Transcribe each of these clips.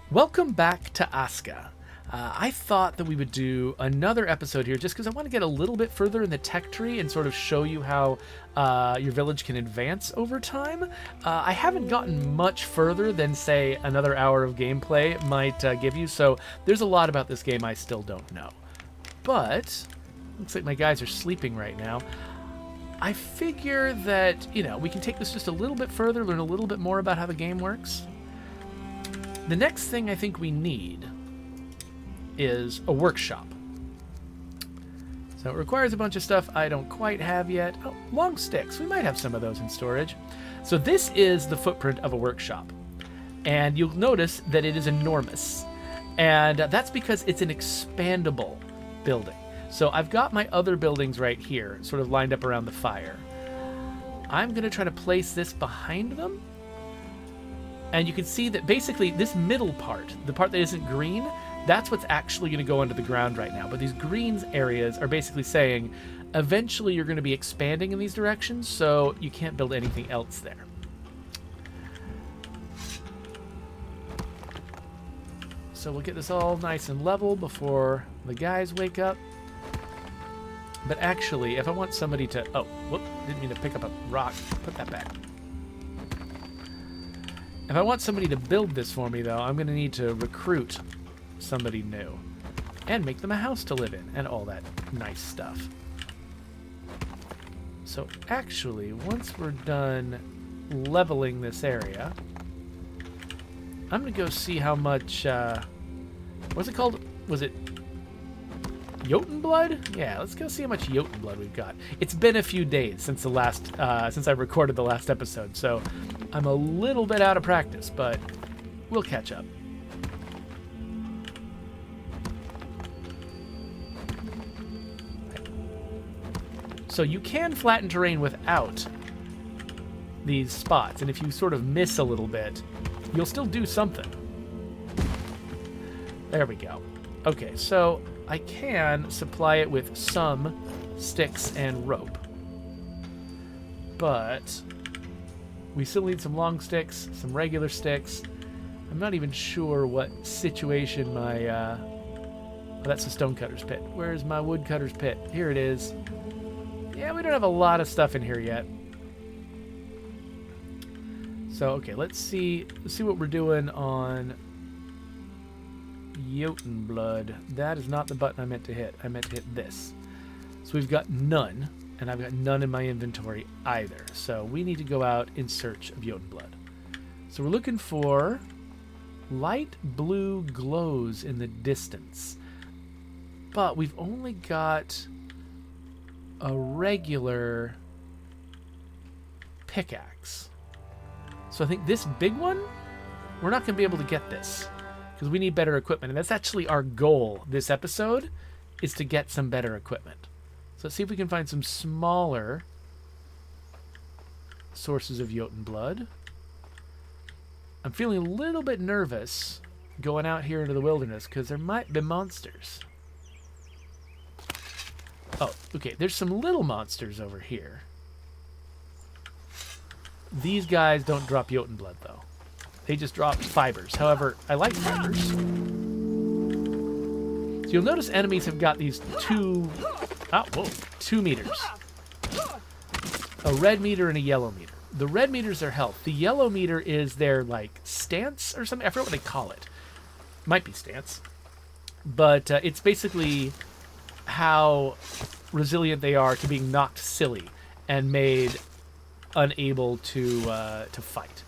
Welcome back to ASKA. I thought that we would do another episode here just because I want to get a little bit further in the tech tree and sort of show you how your village can advance over time. I haven't gotten much further than, say, another hour of gameplay might give you, so there's a lot about this game I still don't know. But, looks like my guys are sleeping right now. I figure that, we can take this just a little bit further, learn a little bit more about how the game works. The next thing I think we need is a workshop. So it requires a bunch of stuff I don't quite have yet. Oh, long sticks. We might have some of those in storage. So this is the footprint of a workshop. And you'll notice that it is enormous. And that's because it's an expandable building. So I've got my other buildings right here, sort of lined up around the fire. I'm going to try to place this behind them. And you can see that basically this middle part, the part that isn't green, that's what's actually going to go under the ground right now. But these green areas are basically saying eventually you're going to be expanding in these directions, so you can't build anything else there. So we'll get this all nice and level before the guys wake up. But actually, if I want somebody to... Oh, whoop, didn't mean to pick up a rock. Put that back. If I want somebody to build this for me, though, I'm going to need to recruit somebody new. And make them a house to live in, and all that nice stuff. So actually, once we're done leveling this area, I'm going to go see how much... what's it called? Was it Jotun blood? Yeah, let's go see how much Jotun blood we've got. It's been a few days since the last, since I recorded the last episode, so I'm a little bit out of practice, but we'll catch up. So you can flatten terrain without these spots, and if you sort of miss a little bit, you'll still do something. There we go. Okay, so I can supply it with some sticks and rope. But we still need some long sticks, some regular sticks. I'm not even sure what situation my... Oh, that's a stonecutter's pit. Where's my woodcutter's pit? Here it is. Yeah, we don't have a lot of stuff in here yet. So, okay, let's see what we're doing on Jotun blood. That is not the button I meant to hit. I meant to hit this. So we've got none, and I've got none in my inventory either. So we need to go out in search of Jotun blood. So we're looking for light blue glows in the distance. But we've only got a regular pickaxe. So I think this big one, we're not going to be able to get this because we need better equipment. And that's actually our goal this episode, is to get some better equipment. So let's see if we can find some smaller sources of Jotun blood. I'm feeling a little bit nervous going out here into the wilderness because there might be monsters. Oh, okay, there's some little monsters over here. These guys don't drop Jotun blood, though. They just drop fibers. However, I like fibers. So you'll notice enemies have got these 2 meters. A red meter and a yellow meter. The red meter's their health. The yellow meter is their, like, stance or something. I forget what they call it. Might be stance. But it's basically how resilient they are to being knocked silly and made unable to fight.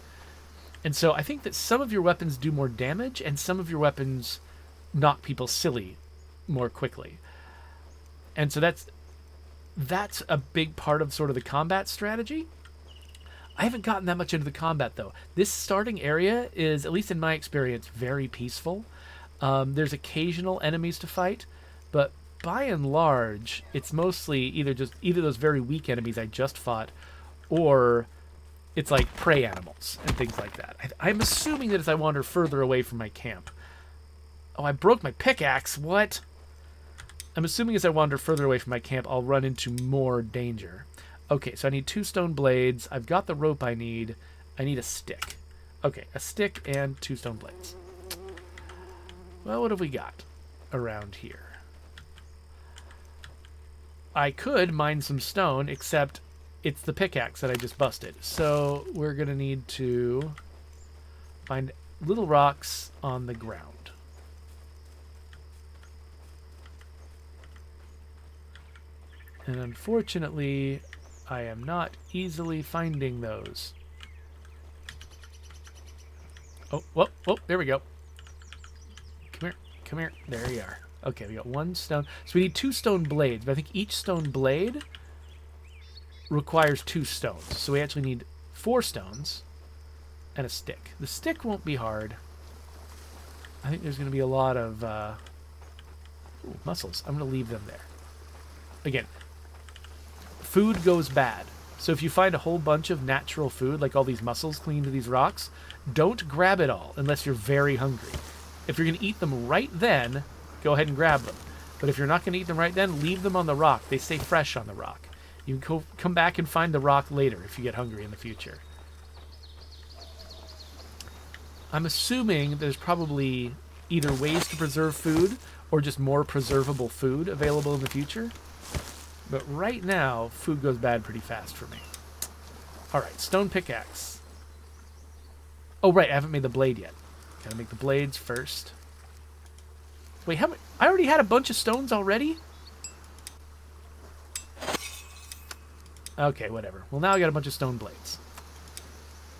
And so I think that some of your weapons do more damage and some of your weapons knock people silly more quickly. And so that's a big part of sort of the combat strategy. I haven't gotten that much into the combat, though. This starting area is, at least in my experience, very peaceful. There's occasional enemies to fight, but by and large, it's mostly either those very weak enemies I just fought, or it's like prey animals and things like that. I'm assuming that as I wander further away from my camp... Oh, I broke my pickaxe. What? I'm assuming as I wander further away from my camp, I'll run into more danger. Okay, so I need 2 stone blades. I've got the rope I need. I need a stick. Okay, a stick and 2 stone blades. Well, what have we got around here? I could mine some stone, except it's the pickaxe that I just busted. So we're going to need to find little rocks on the ground. And unfortunately, I am not easily finding those. Oh, whoa, whoa, there we go. Come here. There you are. Okay, we got one stone. So we need 2 stone blades, but I think each stone blade requires 2 stones. So we actually need 4 stones and a stick. The stick won't be hard. I think there's going to be a lot of mussels. I'm going to leave them there. Again, food goes bad. So if you find a whole bunch of natural food, like all these mussels clinging to these rocks, don't grab it all unless you're very hungry. If you're going to eat them right then, go ahead and grab them. But if you're not going to eat them right then, leave them on the rock. They stay fresh on the rock. You can come back and find the rock later if you get hungry in the future. I'm assuming there's probably either ways to preserve food or just more preservable food available in the future. But right now, food goes bad pretty fast for me. All right, stone pickaxe. Oh, right, I haven't made the blade yet. Gotta make the blades first. Wait, how many? I already had a bunch of stones already? Okay, whatever. Well, now I got a bunch of stone blades.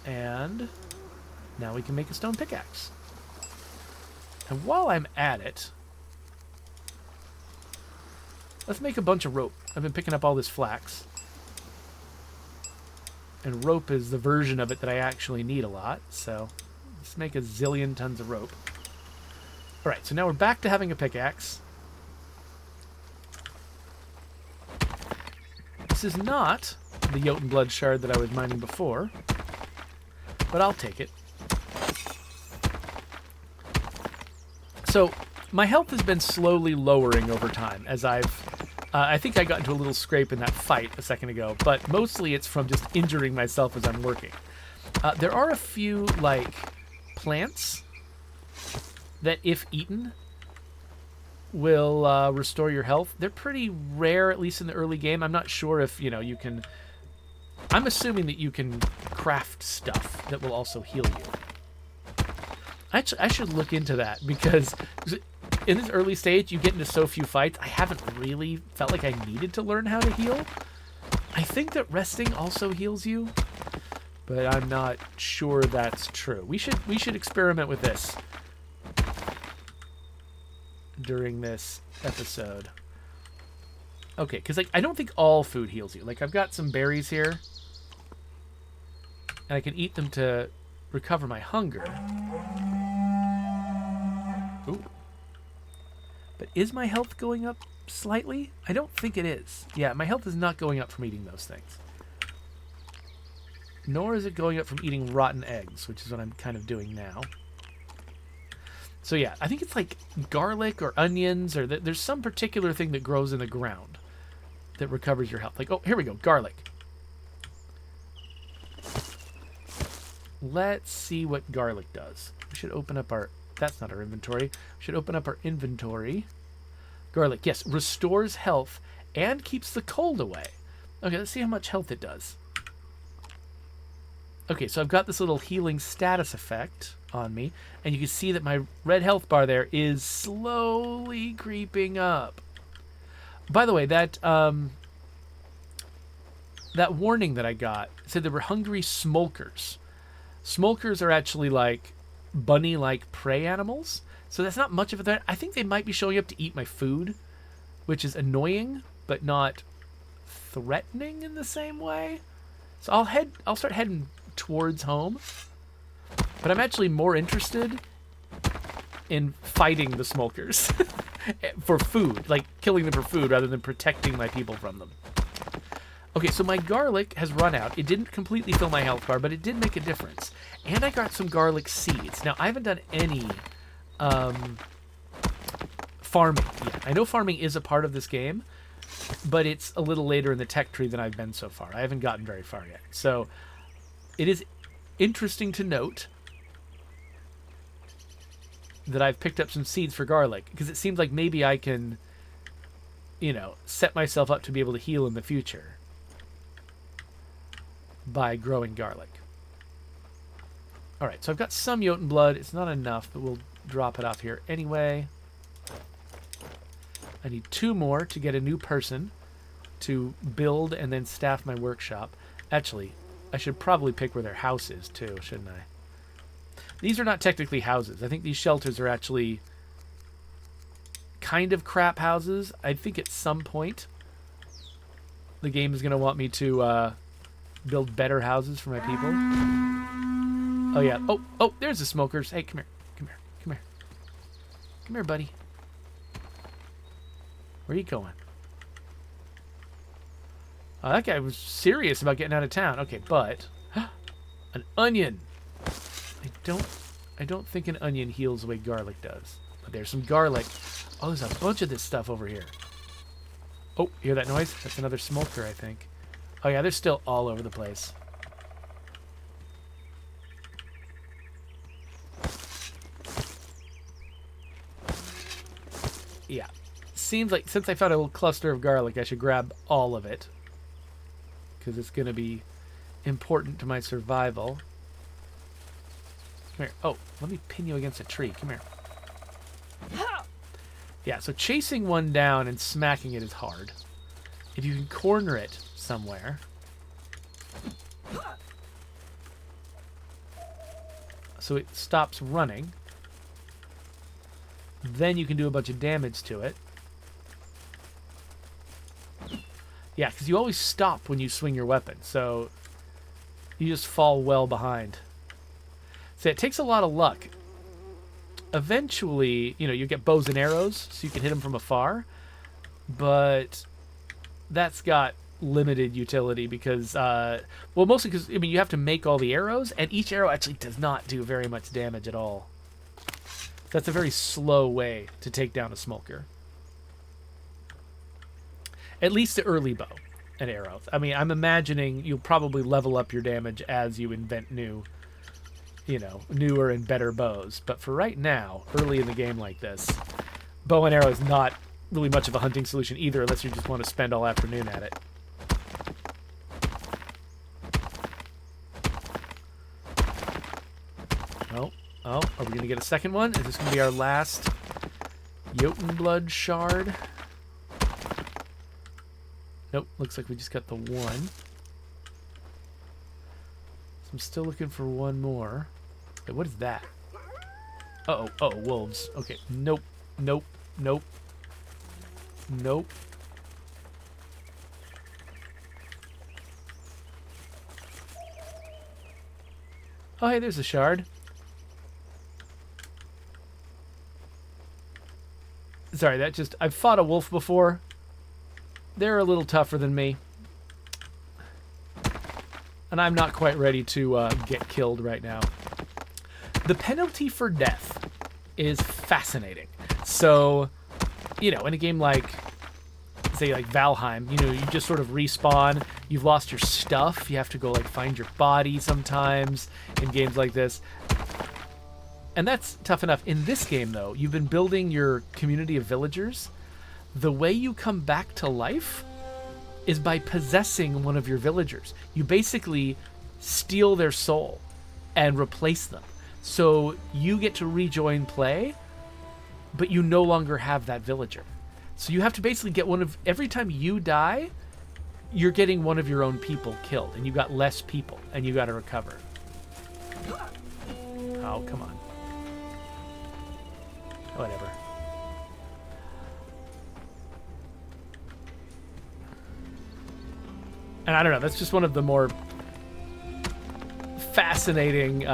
And now we can make a stone pickaxe. And while I'm at it, let's make a bunch of rope. I've been picking up all this flax. And rope is the version of it that I actually need a lot, so let's make a zillion tons of rope. Alright, so now we're back to having a pickaxe. This is not the Jotun blood shard that I was mining before, but I'll take it. So, my health has been slowly lowering over time as I think I got into a little scrape in that fight a second ago, but mostly it's from just injuring myself as I'm working. There are a few, like, plants that, if eaten, will restore your health. They're pretty rare, at least in the early game. I'm not sure if, you can... I'm assuming that you can craft stuff that will also heal you. I should look into that, because in this early stage, you get into so few fights, I haven't really felt like I needed to learn how to heal. I think that resting also heals you, but I'm not sure that's true. We should experiment with this during this episode. Okay, because I don't think all food heals you. Like, I've got some berries here, and I can eat them to recover my hunger. Ooh. But is my health going up slightly? I don't think it is. Yeah, my health is not going up from eating those things. Nor is it going up from eating rotten eggs, which is what I'm kind of doing now. So yeah, I think it's like garlic or onions, or there's some particular thing that grows in the ground that recovers your health. Like, oh, here we go, garlic. Let's see what garlic does. We should open up our... That's not our inventory. We should open up our inventory. Garlic, yes, restores health and keeps the cold away. Okay, let's see how much health it does. Okay, so I've got this little healing status effect on me, and you can see that my red health bar there is slowly creeping up. By the way, that warning that I got said there were hungry smokers. Smokers are actually like bunny-like prey animals, so that's not much of a threat. I think they might be showing up to eat my food, which is annoying, but not threatening in the same way. So I'll start heading towards home, but I'm actually more interested in fighting the smokers for food, like killing them for food rather than protecting my people from them. Okay, so my garlic has run out. It didn't completely fill my health bar, but it did make a difference. And I got some garlic seeds. Now, I haven't done any farming yet. I know farming is a part of this game, but it's a little later in the tech tree than I've been so far. I haven't gotten very far yet. So it is interesting to note that I've picked up some seeds for garlic, because it seems like maybe I can, you know, set myself up to be able to heal in the future by growing garlic. Alright, so I've got some Jotun blood. It's not enough, but we'll drop it off here anyway. I need 2 more to get a new person to build and then staff my workshop. Actually, I should probably pick where their house is too, shouldn't I? These are not technically houses. I think these shelters are actually kind of crap houses. I think at some point the game is going to want me to build better houses for my people. Oh, yeah. Oh, there's the smokers. Hey, come here. Come here. Come here. Come here, buddy. Where are you going? Oh, that guy was serious about getting out of town. Okay, but an onion. I don't think an onion heals the way garlic does. But there's some garlic. Oh, there's a bunch of this stuff over here. Oh, you hear that noise? That's another smoker, I think. Oh, yeah, they're still all over the place. Yeah. Seems like since I found a little cluster of garlic, I should grab all of it, because it's going to be important to my survival. Come here. Oh, let me pin you against a tree. Come here. Yeah, so chasing one down and smacking it is hard. If you can corner it somewhere. So it stops running. Then you can do a bunch of damage to it. Yeah, because you always stop when you swing your weapon, so you just fall well behind. So it takes a lot of luck. Eventually, you know, you get bows and arrows, so you can hit them from afar, but that's got limited utility because, well, mostly because, I mean, you have to make all the arrows, and each arrow actually does not do very much damage at all. That's a very slow way to take down a smoker. At least the early bow and arrows. I mean, I'm imagining you'll probably level up your damage as you invent new, you know, newer and better bows. But for right now, early in the game like this, bow and arrow is not really much of a hunting solution either, unless you just want to spend all afternoon at it. Oh, are we going to get a second one? Is this going to be our last Jotun blood shard? Nope, looks like we just got the one. So I'm still looking for one more. Wait, what is that? Uh-oh, uh-oh, wolves. Okay, nope, nope, nope, nope. Oh, hey, there's a shard. Sorry, that just... I've fought a wolf before. They're a little tougher than me. And I'm not quite ready to get killed right now. The penalty for death is fascinating. So, you know, in a game like, say, like Valheim, you know, you just sort of respawn. You've lost your stuff. You have to go, like, find your body sometimes in games like this. And that's tough enough. In this game, though, you've been building your community of villagers. The way you come back to life is by possessing one of your villagers. You basically steal their soul and replace them. So you get to rejoin play, but you no longer have that villager. So you have to basically get one of... Every time you die, you're getting one of your own people killed, and you've got less people, and you got to recover. Oh, come on. Whatever. And I don't know, that's just one of the more fascinating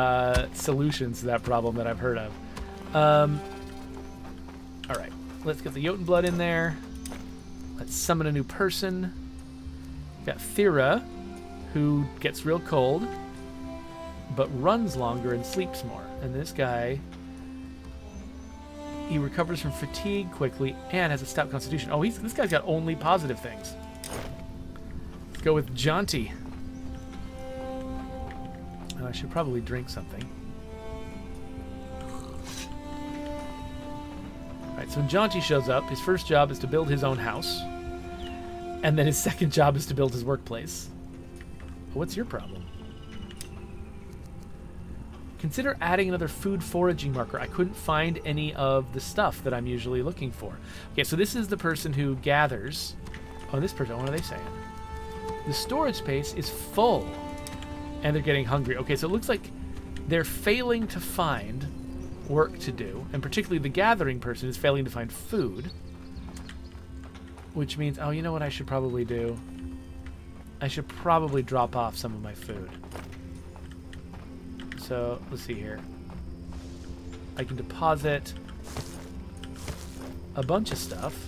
solutions to that problem that I've heard of. Alright, let's get the Jotun blood in there. Let's summon a new person. Got Thera, who gets real cold, but runs longer and sleeps more. And this guy... He recovers from fatigue quickly and has a stout constitution. Oh, this guy's got only positive things. Let's go with Jaunty. Oh, I should probably drink something. right, so when Jaunty shows up, his first job is to build his own house. And then his second job is to build his workplace. What's your problem? Consider adding another food foraging marker. I couldn't find any of the stuff that I'm usually looking for. Okay, so this is the person who gathers. Oh, this person, what are they saying? The storage space is full. And they're getting hungry. Okay, so it looks like they're failing to find work to do. And particularly the gathering person is failing to find food. Which means, oh, you know what I should probably do? I should probably drop off some of my food. So, let's see here. I can deposit a bunch of stuff.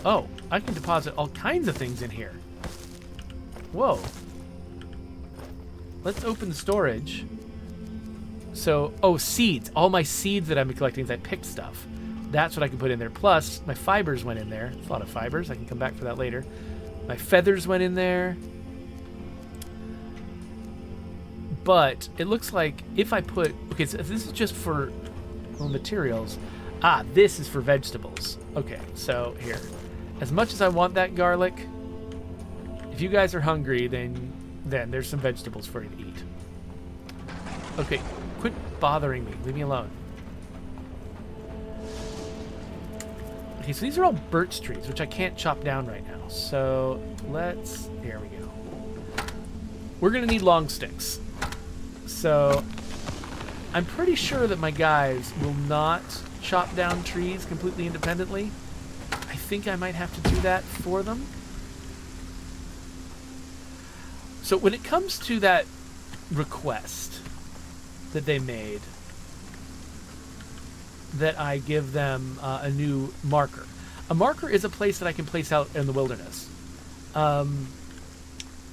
Oh, I can deposit all kinds of things in here. Whoa. Let's open storage. So, oh, seeds. All my seeds that I'm collecting as I picked stuff. That's what I can put in there. Plus, my fibers went in there. It's a lot of fibers. I can come back for that later. My feathers went in there. But it looks like if I put... Okay, so this is just for materials. Ah, this is for vegetables. Okay, so here. As much as I want that garlic, if you guys are hungry, then there's some vegetables for you to eat. Okay, quit bothering me. Leave me alone. Okay, so these are all birch trees, which I can't chop down right now. So let's... Here we go. We're going to need long sticks. So I'm pretty sure that my guys will not chop down trees completely independently. I think I might have to do that for them. So when it comes to that request that they made, that I give them a new marker. A marker is a place that I can place out in the wilderness.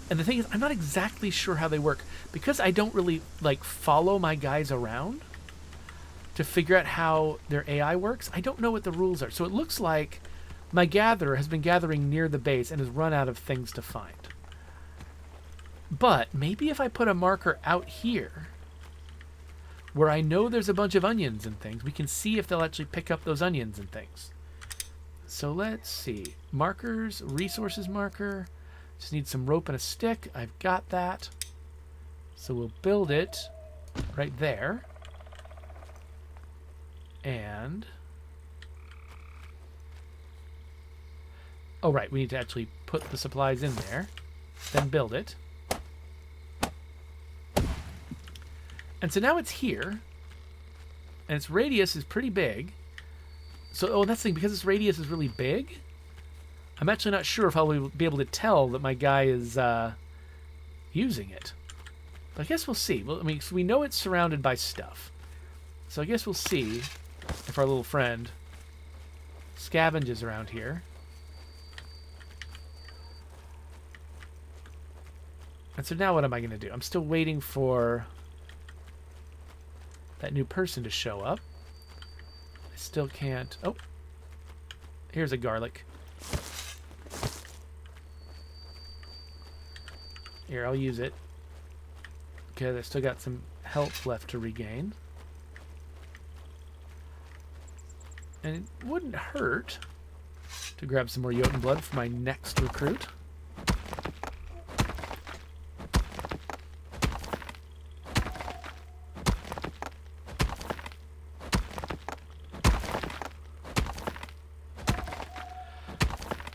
And the thing is, I'm not exactly sure how they work. Because I don't really, follow my guys around to figure out how their AI works, I don't know what the rules are. So it looks like my gatherer has been gathering near the base and has run out of things to find. But maybe if I put a marker out here, where I know there's a bunch of onions and things, we can see if they'll actually pick up those onions and things. So let's see. Markers, resources marker. Just need some rope and a stick. I've got that. So we'll build it right there. And... oh, right. We need to actually put the supplies in there. Then build it. And so now it's here. And its radius is pretty big. So, oh, that's the thing. Because its radius is really big, I'm actually not sure if I'll be able to tell that my guy is using it. But I guess we'll see. Well, I mean, so we know it's surrounded by stuff. So I guess we'll see if our little friend scavenges around here. And so now what am I going to do? I'm still waiting for that new person to show up. I still can't... oh, here's a garlic. Here, I'll use it. Okay, I still got some health left to regain. And it wouldn't hurt to grab some more Jotun blood for my next recruit.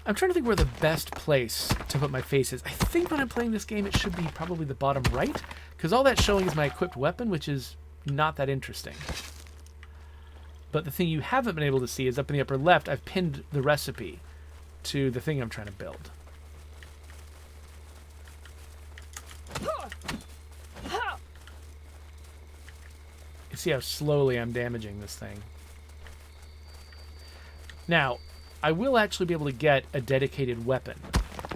I'm trying to think where the best place to put my face is. I think when I'm playing this game, it should be probably the bottom right, because all that's showing is my equipped weapon, which is not that interesting. But the thing you haven't been able to see is up in the upper left, I've pinned the recipe to the thing I'm trying to build. You see how slowly I'm damaging this thing. Now, I will actually be able to get a dedicated weapon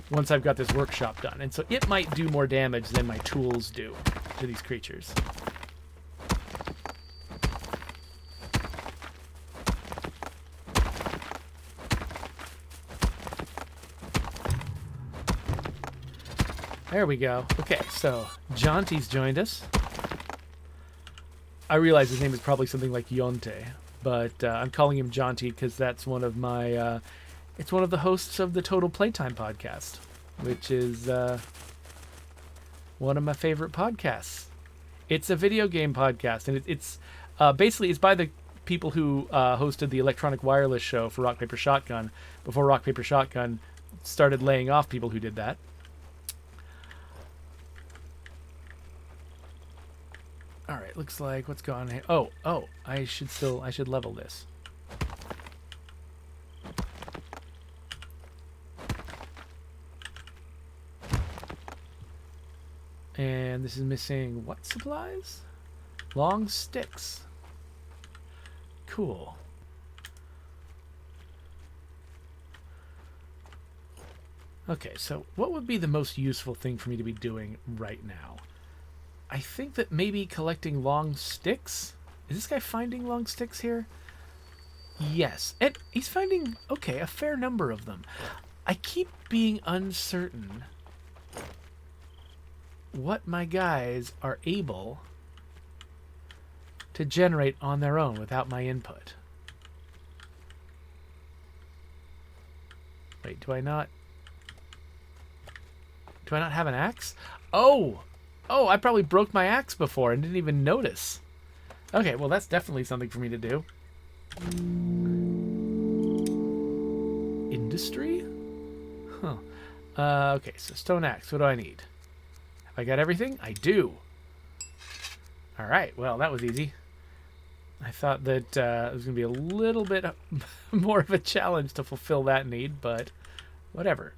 once I've got this workshop done. And so it might do more damage than my tools do to these creatures. There we go. Okay, so Jaunty's joined us. I realize his name is probably something like Yonte, but I'm calling him Jaunty because that's one of my. It's one of the hosts of the Total Playtime podcast, which is one of my favorite podcasts. It's a video game podcast, and it's basically it's by the people who hosted the Electronic Wireless show for Rock Paper Shotgun before Rock Paper Shotgun started laying off people who did that. All right, looks like what's going on here. Oh, I should level this. And this is missing what supplies? Long sticks. Cool. Okay, so what would be the most useful thing for me to be doing right now? I think that maybe collecting long sticks? Is this guy finding long sticks here? Yes. And he's finding, okay, a fair number of them. I keep being uncertain what my guys are able to generate on their own without my input. Wait, do I not have an axe? Oh, I probably broke my axe before and didn't even notice. Okay, well, that's definitely something for me to do. Industry? Huh. Okay, so stone axe. What do I need? Have I got everything? I do. All right, well, that was easy. I thought that it was going to be a little bit more of a challenge to fulfill that need, but whatever.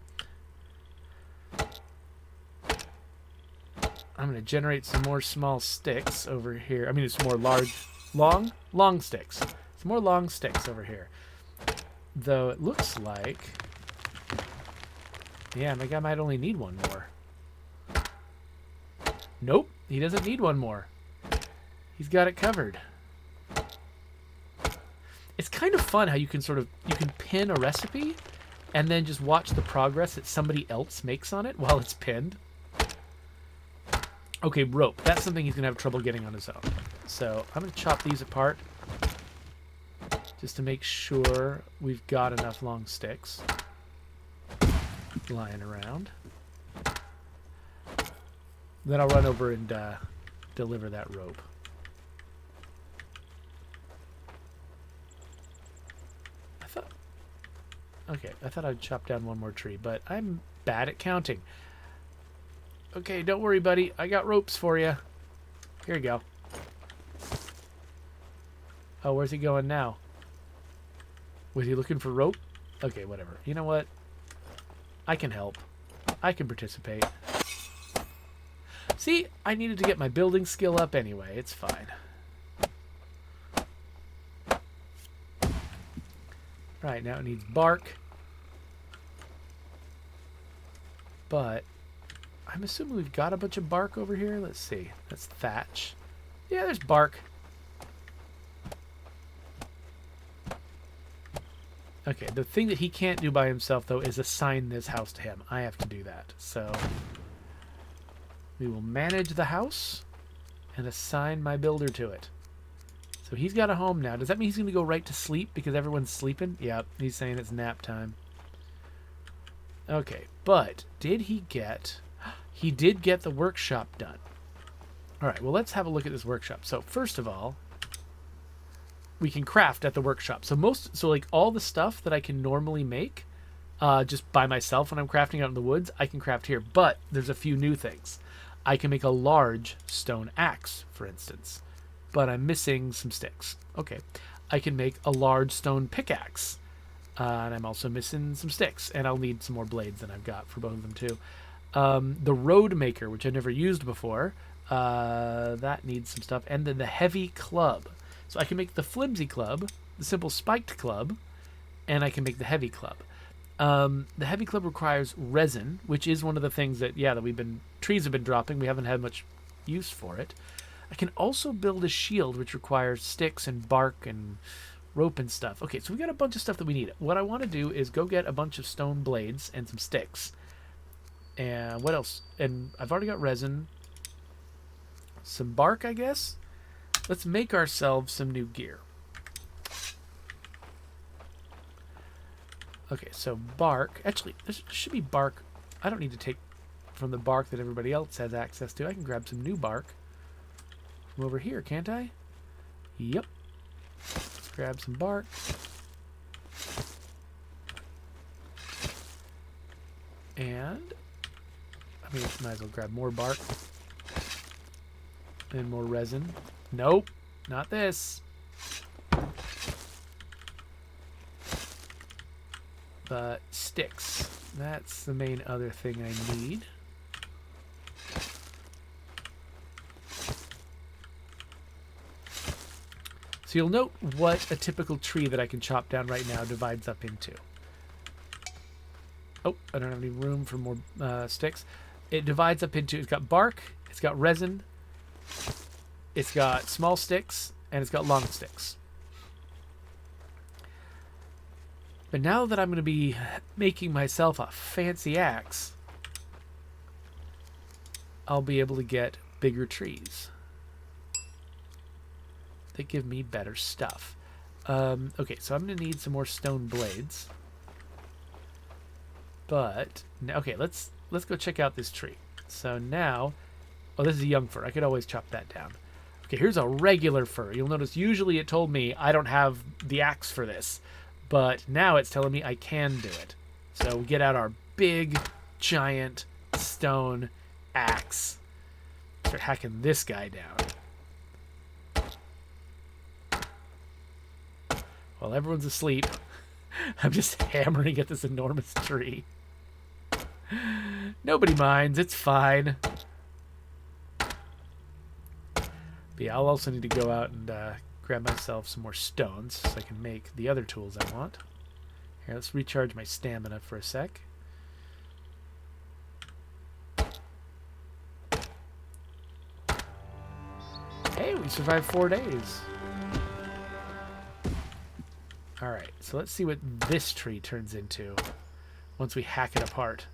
I'm going to generate some more small sticks over here. I mean, it's more long sticks. Some more long sticks over here. Though it looks like, yeah, my guy might only need one more. Nope, he doesn't need one more. He's got it covered. It's kind of fun how you can pin a recipe and then just watch the progress that somebody else makes on it while it's pinned. Okay, rope. That's something he's going to have trouble getting on his own. So I'm going to chop these apart just to make sure we've got enough long sticks lying around. Then I'll run over and deliver that rope. I thought I'd chop down one more tree, but I'm bad at counting. Okay, don't worry, buddy. I got ropes for you. Here you go. Oh, where's he going now? Was he looking for rope? Okay, whatever. You know what? I can help. I can participate. See, I needed to get my building skill up anyway. It's fine. Right, now it needs bark. But I'm assuming we've got a bunch of bark over here. Let's see. That's thatch. Yeah, there's bark. Okay, the thing that he can't do by himself, though, is assign this house to him. I have to do that. So we will manage the house and assign my builder to it. So he's got a home now. Does that mean he's going to go right to sleep because everyone's sleeping? Yep, he's saying it's nap time. Okay, but did he get... He did get the workshop done. All right, well, let's have a look at this workshop. So first of all, we can craft at the workshop. So like all the stuff that I can normally make just by myself when I'm crafting out in the woods, I can craft here. But there's a few new things. I can make a large stone axe, for instance. But I'm missing some sticks. Okay. I can make a large stone pickaxe. And I'm also missing some sticks. And I'll need some more blades than I've got for both of them, too. The road maker, which I've never used before, that needs some stuff. And then the heavy club. So I can make the flimsy club, the simple spiked club, and I can make the heavy club. The heavy club requires resin, which is one of the things that, trees have been dropping. We haven't had much use for it. I can also build a shield, which requires sticks and bark and rope and stuff. Okay, so we got a bunch of stuff that we need. What I want to do is go get a bunch of stone blades and some sticks. And what else? And I've already got resin. Some bark, I guess. Let's make ourselves some new gear. Okay, so bark. Actually, there should be bark. I don't need to take from the bark that everybody else has access to. I can grab some new bark from over here, can't I? Yep. Let's grab some bark. And I mean, might as well grab more bark and more resin. Nope, not this. But sticks. That's the main other thing I need. So you'll note what a typical tree that I can chop down right now divides up into. Oh, I don't have any room for more sticks. It divides up into, it's got bark, it's got resin, it's got small sticks, and it's got long sticks. But now that I'm going to be making myself a fancy axe, I'll be able to get bigger trees that give me better stuff. Okay, so I'm going to need some more stone blades. But, okay, let's go check out this tree. So now, oh, this is a young fir. I could always chop that down. Okay, here's a regular fir. You'll notice usually it told me I don't have the axe for this. But now it's telling me I can do it. So we get out our big, giant stone axe. Start hacking this guy down. While everyone's asleep, I'm just hammering at this enormous tree. Nobody minds. It's fine. But yeah, I'll also need to go out and grab myself some more stones so I can make the other tools I want. Here, let's recharge my stamina for a sec. Hey, we survived 4 days. Alright, so let's see what this tree turns into once we hack it apart.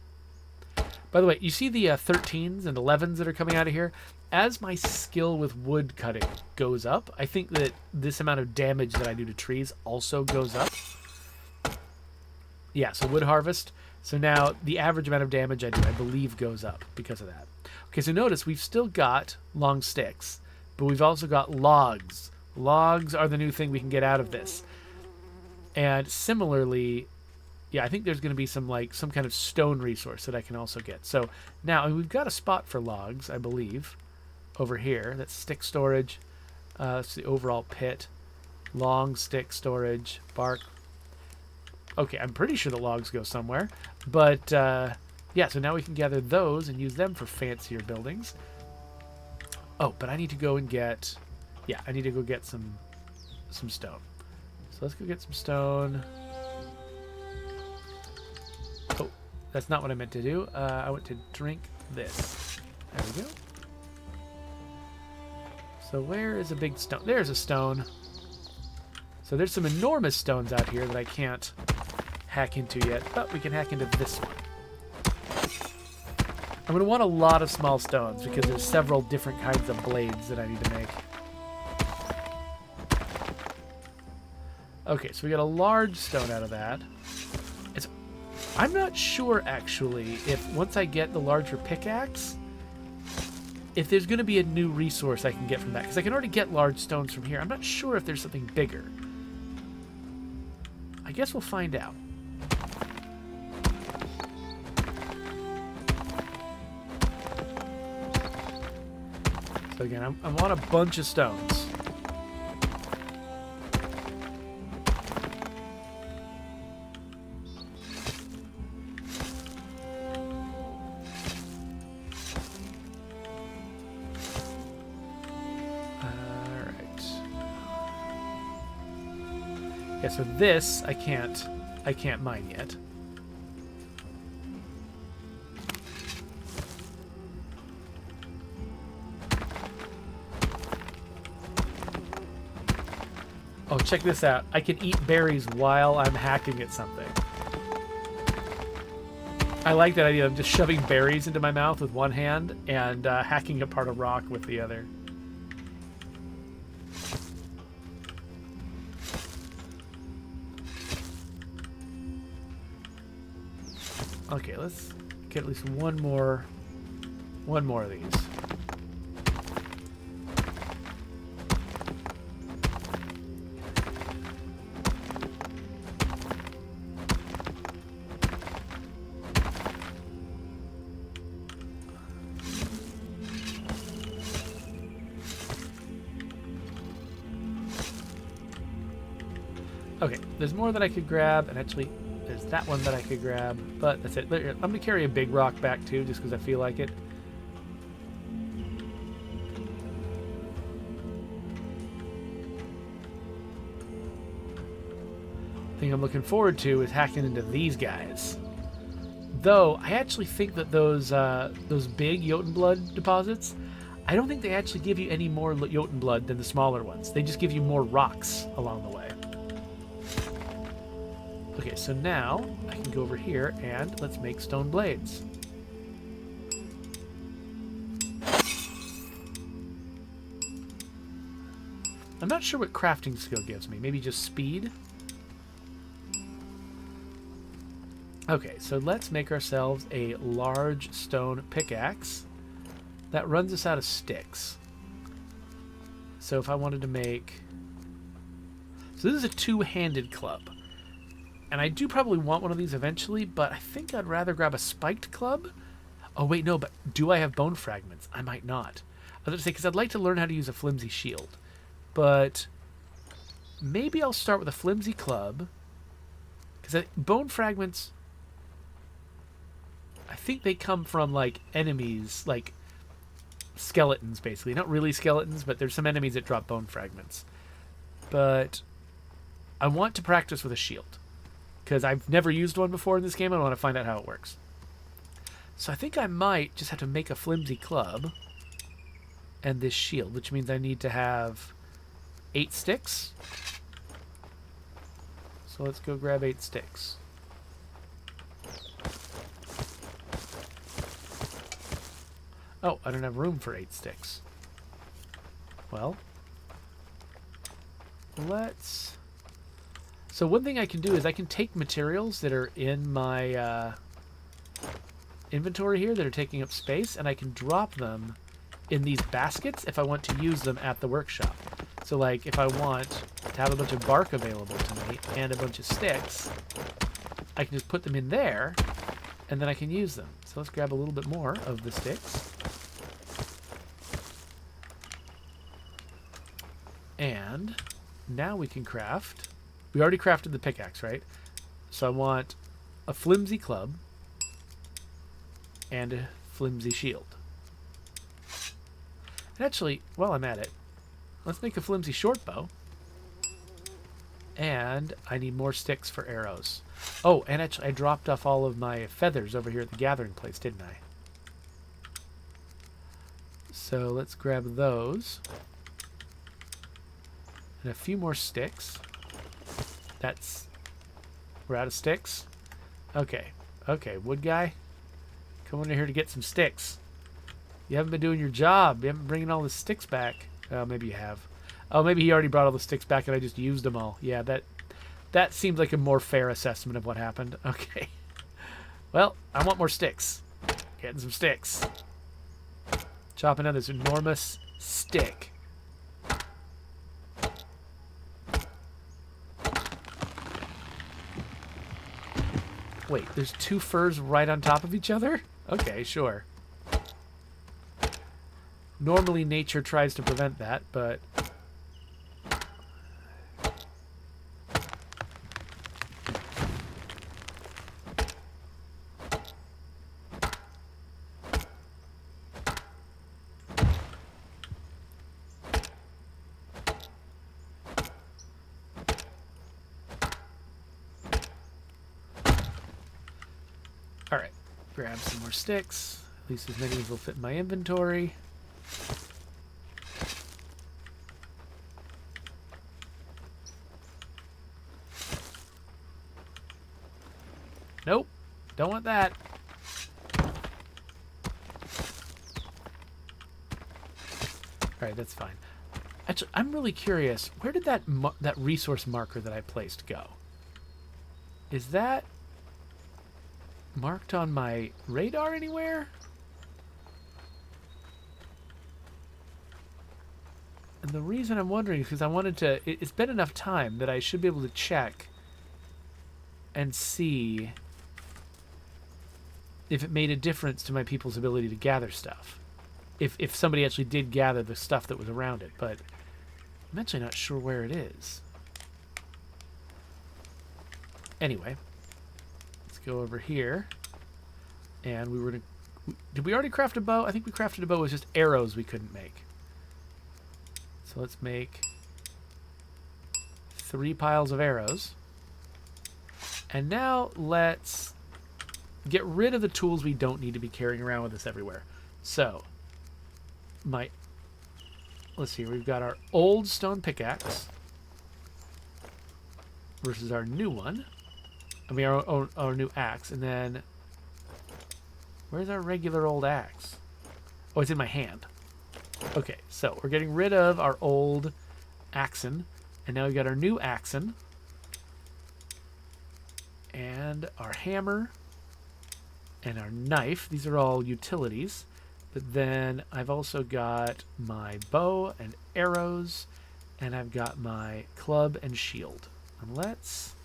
By the way, you see the 13s and 11s that are coming out of here? As my skill with wood cutting goes up, I think that this amount of damage that I do to trees also goes up. Yeah, so wood harvest. So now the average amount of damage I do, I believe, goes up because of that. Okay, so notice we've still got long sticks, but we've also got logs. Logs are the new thing we can get out of this. And similarly, yeah, I think there's going to be some kind of stone resource that I can also get. So now we've got a spot for logs, I believe, over here. That's stick storage. That's the overall pit. Long stick storage, bark. Okay, I'm pretty sure the logs go somewhere. But yeah, so now we can gather those and use them for fancier buildings. Oh, but I need to go and get, yeah, I need to go get some stone. So let's go get some stone. Oh, that's not what I meant to do. I want to drink this. There we go. So where is a big stone? There's a stone. So there's some enormous stones out here that I can't hack into yet, but we can hack into this one. I'm going to want a lot of small stones because there's several different kinds of blades that I need to make. Okay, so we got a large stone out of that. I'm not sure, actually, if once I get the larger pickaxe, if there's going to be a new resource I can get from that. Because I can already get large stones from here. I'm not sure if there's something bigger. I guess we'll find out. So again, I'm on a bunch of stones. Yeah, so this I can't mine yet. Oh, check this out. I can eat berries while I'm hacking at something. I like that idea of just shoving berries into my mouth with one hand and hacking apart a rock with the other. Okay, let's get at least one more of these. Okay, there's more that I could grab, and actually there's that one that I could grab, but that's it. I'm going to carry a big rock back too, just because I feel like it. Thing I'm looking forward to is hacking into these guys. Though, I actually think that those big Jotunblood deposits, I don't think they actually give you any more Jotunblood than the smaller ones. They just give you more rocks along the way. Okay, so now I can go over here and let's make stone blades. I'm not sure what crafting skill gives me. Maybe just speed? Okay, so let's make ourselves a large stone pickaxe that runs us out of sticks. So if I wanted to make... So this is a two-handed club. And I do probably want one of these eventually, but I think I'd rather grab a spiked club. Oh, wait, no, but do I have bone fragments? I might not. I was going to say, because I'd like to learn how to use a flimsy shield. But maybe I'll start with a flimsy club. Because bone fragments, I think they come from, like, enemies, like skeletons, basically. Not really skeletons, but there's some enemies that drop bone fragments. But I want to practice with a shield. Because I've never used one before in this game. I want to find out how it works. So I think I might just have to make a flimsy club and this shield, which means I need to have 8 sticks. So let's go grab 8 sticks. Oh, I don't have room for 8 sticks. Well, let's... So one thing I can do is I can take materials that are in my inventory here that are taking up space, and I can drop them in these baskets if I want to use them at the workshop. So like if I want to have a bunch of bark available to me and a bunch of sticks, I can just put them in there and then I can use them. So let's grab a little bit more of the sticks. And now we can craft... We already crafted the pickaxe, right? So I want a flimsy club and a flimsy shield. And actually, while I'm at it, let's make a flimsy short bow. And I need more sticks for arrows. Oh, and actually I dropped off all of my feathers over here at the gathering place, didn't I? So let's grab those. And a few more sticks. We're out of sticks? Okay. Okay, wood guy. Come on in here to get some sticks. You haven't been doing your job. You haven't been bringing all the sticks back. Oh, maybe you have. Oh, maybe he already brought all the sticks back and I just used them all. Yeah, that seems like a more fair assessment of what happened. Okay. Well, I want more sticks. Getting some sticks. Chopping down this enormous stick. Wait, there's 2 furs right on top of each other? Okay, sure. Normally nature tries to prevent that, but... Alright, grab some more sticks. At least as many as will fit in my inventory. Nope, don't want that. Alright, that's fine. Actually, I'm really curious. Where did that resource marker that I placed go? Is that... marked on my radar anywhere? And the reason I'm wondering is because I wanted to... It's been enough time that I should be able to check and see if it made a difference to my people's ability to gather stuff. If somebody actually did gather the stuff that was around it. But I'm actually not sure where it is. Anyway, let's go over here. And we were going to... Did we already craft a bow? I think we crafted a bow with just arrows we couldn't make. So let's make 3 piles of arrows. And now let's get rid of the tools we don't need to be carrying around with us everywhere. So, let's see, we've got our old stone pickaxe versus our new one. I mean, our new axe. And then, where's our regular old axe? Oh, it's in my hand. Okay, so we're getting rid of our old axen, and now we've got our new axen, and our hammer, and our knife. These are all utilities. But then I've also got my bow and arrows, and I've got my club and shield. And let's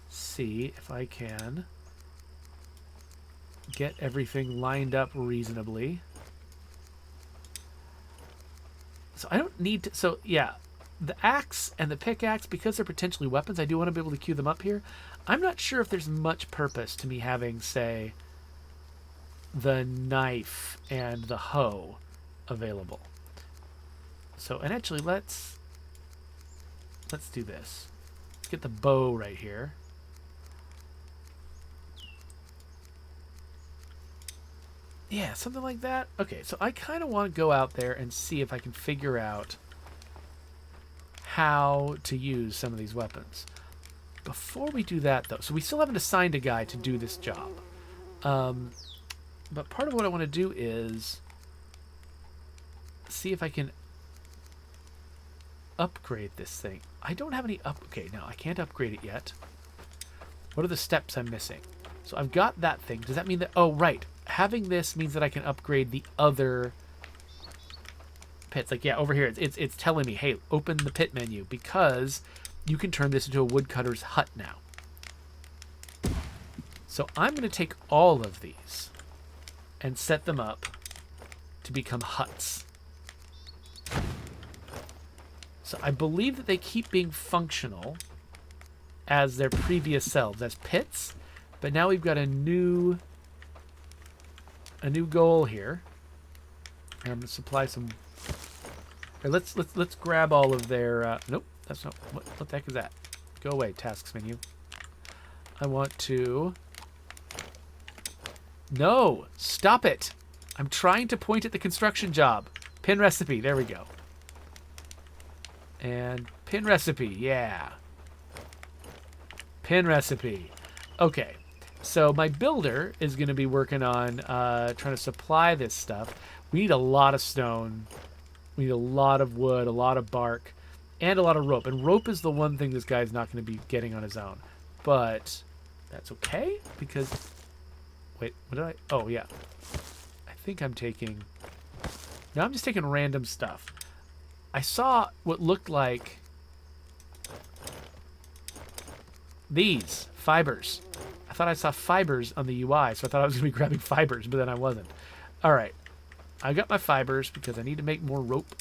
see if I can get everything lined up reasonably. So I don't need to... So, yeah, the axe and the pickaxe, because they're potentially weapons, I do want to be able to queue them up here. I'm not sure if there's much purpose to me having, say, the knife and the hoe available. So, and actually, let's do this. Let's get the bow right here. Yeah, something like that. Okay, so I kind of want to go out there and see if I can figure out how to use some of these weapons. Before we do that, though, so we still haven't assigned a guy to do this job. But part of what I want to do is see if I can upgrade this thing. I don't have any Okay, no, I can't upgrade it yet. What are the steps I'm missing? So I've got that thing. Does that mean that... Oh, right. Having this means that I can upgrade the other pits. Like, yeah, over here, it's telling me, hey, open the pit menu, because you can turn this into a woodcutter's hut now. So I'm going to take all of these and set them up to become huts. So I believe that they keep being functional as their previous selves, as pits, but now we've got a new goal here. And I'm going to supply some... Or let's grab all of their... Nope, that's not... What the heck is that? Go away, tasks menu. I want to... No! Stop it! I'm trying to point at the construction job. Pin recipe, there we go. And pin recipe, yeah. Pin recipe. Okay. So my builder is going to be working on trying to supply this stuff. We need a lot of stone. We need a lot of wood, a lot of bark, and a lot of rope. And rope is the one thing this guy's not going to be getting on his own. But that's okay, because... Wait, what did I... Oh, yeah. I think I'm taking... No, I'm just taking random stuff. I saw what looked like... These. Fibers. I thought I saw fibers on the UI, so I thought I was going to be grabbing fibers, but then I wasn't. All right. I got my fibers because I need to make more rope.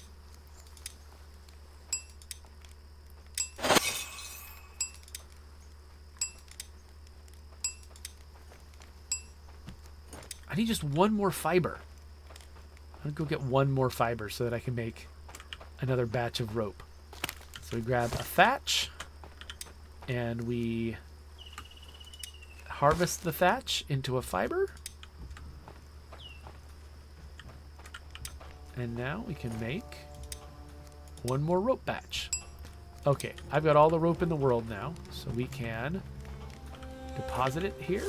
I need just one more fiber. I'm going to go get one more fiber so that I can make another batch of rope. So we grab a thatch, and we harvest the thatch into a fiber. And now we can make one more rope batch. Okay, I've got all the rope in the world now, so we can deposit it here.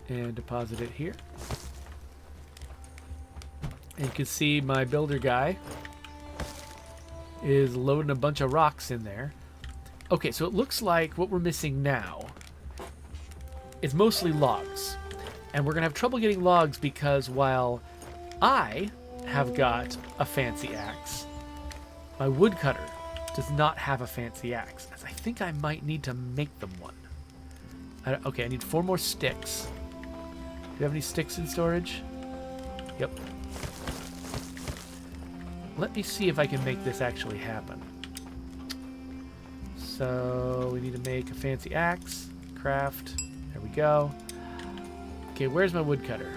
And deposit it here. And you can see my builder guy is loading a bunch of rocks in there. Okay, so it looks like what we're missing now it's mostly logs. And we're going to have trouble getting logs because while I have got a fancy axe, my woodcutter does not have a fancy axe. As I think I might need to make them one. Okay, I need 4 more sticks. Do you have any sticks in storage? Yep. Let me see if I can make this actually happen. So we need to make a fancy axe. Craft. There we go. Okay, where's my woodcutter?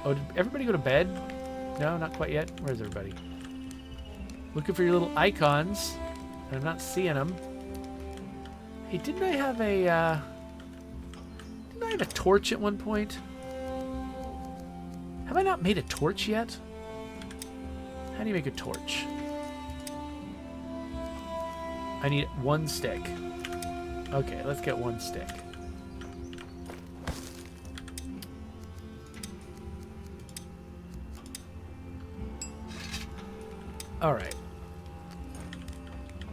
Oh, did everybody go to bed? No, not quite yet. Where's everybody? Looking for your little icons. And I'm not seeing them. Hey, didn't I have a torch at one point? Have I not made a torch yet? How do you make a torch? I need 1 stick. Okay, let's get 1 stick. Alright.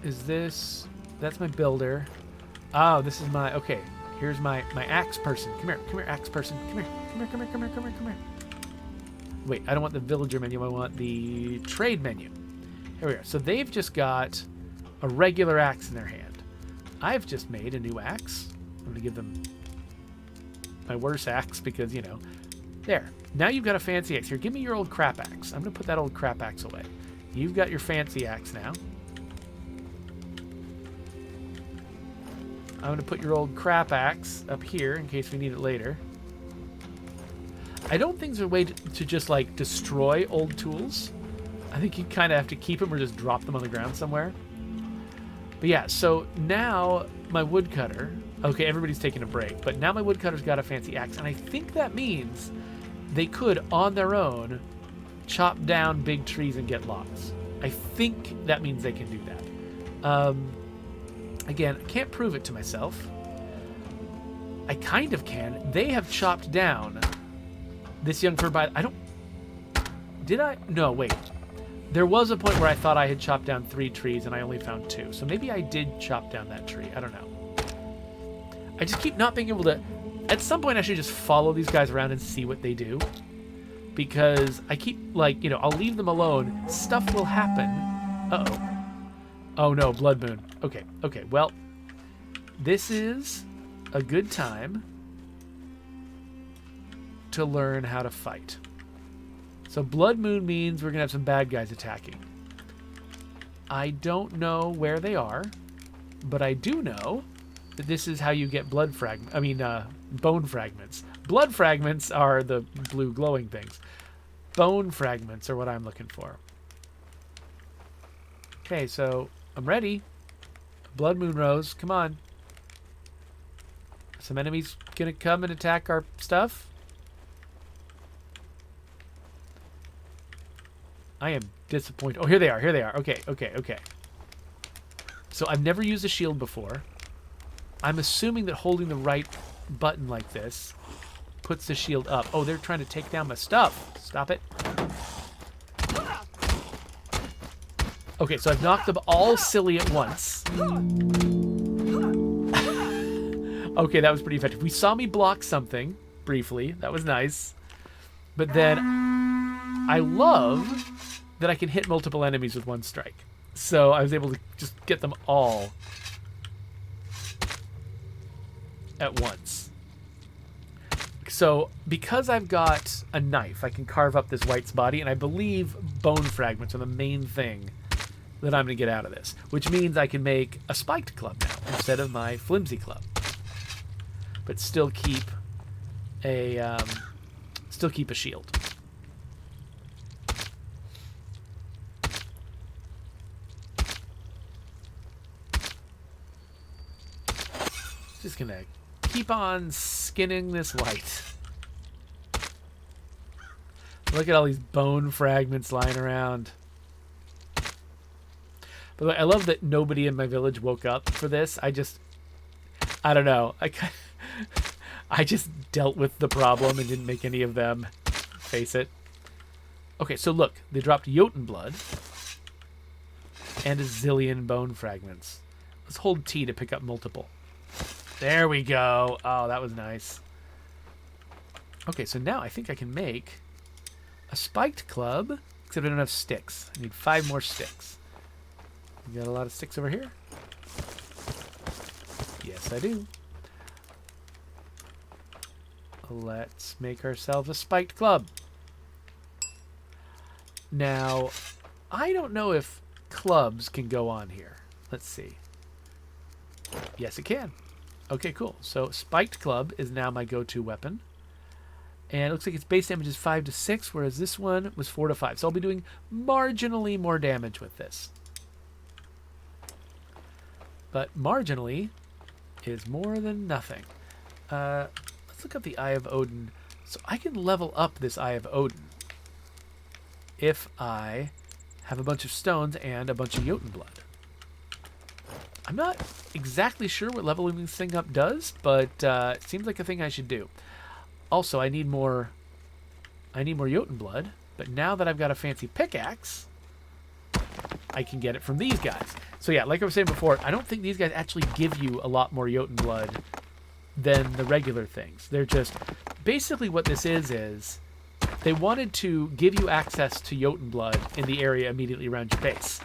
Is this... That's my builder. Oh, this is my... Okay, here's my axe person. Come here, axe person. Come here. Wait, I don't want the villager menu. I want the trade menu. Here we are. So they've just got a regular axe in their hand. I've just made a new axe. I'm going to give them my worse axe because, you know. There. Now you've got a fancy axe. Here, give me your old crap axe. I'm going to put that old crap axe away. You've got your fancy axe now. I'm going to put your old crap axe up here in case we need it later. I don't think there's a way to just, like, destroy old tools. I think you kind of have to keep them or just drop them on the ground somewhere. But yeah, so now my woodcutter... Okay, everybody's taking a break, but now my woodcutter's got a fancy axe, and I think that means they could, on their own, chop down big trees and get logs. I think that means they can do that. Again, I can't prove it to myself. I kind of can. They have chopped down this young fir by... I don't... Did I? No, wait. There was a point where I thought I had chopped down 3 trees and I only found 2. So maybe I did chop down that tree. I don't know. I just keep not being able to... At some point, I should just follow these guys around and see what they do. Because I keep, like, you know, I'll leave them alone. Stuff will happen. Uh-oh. Oh, no, blood moon. Okay, well, this is a good time to learn how to fight. So blood moon means we're going to have some bad guys attacking. I don't know where they are, but I do know that this is how you get bone fragments. Blood fragments are the blue glowing things. Bone fragments are what I'm looking for. Okay, so I'm ready. Blood moon rose. Come on. Some enemies gonna come and attack our stuff. I am disappointed. Oh, here they are. Okay. So I've never used a shield before. I'm assuming that holding the right button like this puts the shield up. Oh, they're trying to take down my stuff. Stop it. Okay, so I've knocked them all silly at once. Okay, that was pretty effective. We saw me block something briefly. That was nice. But then I love that I can hit multiple enemies with 1 strike. So I was able to just get them all at once. So because I've got a knife, I can carve up this wight's body, and I believe bone fragments are the main thing that I'm going to get out of this, which means I can make a spiked club now instead of my flimsy club, but still keep a shield. Just gonna keep on skinning this white. Look at all these bone fragments lying around. By the way, I love that nobody in my village woke up for this. I don't know. I just dealt with the problem and didn't make any of them face it. Okay, so look. They dropped Jotun blood and a zillion bone fragments. Let's hold T to pick up multiple. There we go. Oh, that was nice. Okay, so now I think I can make a spiked club, except I don't have sticks. I need 5 more sticks. You got a lot of sticks over here? Yes, I do. Let's make ourselves a spiked club. Now, I don't know if clubs can go on here. Let's see. Yes, it can. Okay, cool. So spiked club is now my go-to weapon. And it looks like its base damage is 5 to 6, whereas this one was 4 to 5. So I'll be doing marginally more damage with this. But marginally is more than nothing. Let's look up the Eye of Odin. So I can level up this Eye of Odin if I have a bunch of stones and a bunch of Jotun blood. I'm not exactly sure what leveling this thing up does, but it seems like a thing I should do. Also, I need more Jotun blood, but now that I've got a fancy pickaxe, I can get it from these guys. So yeah, like I was saying before, I don't think these guys actually give you a lot more Jotun blood than the regular things. They're just, basically what this is they wanted to give you access to Jotun blood in the area immediately around your base.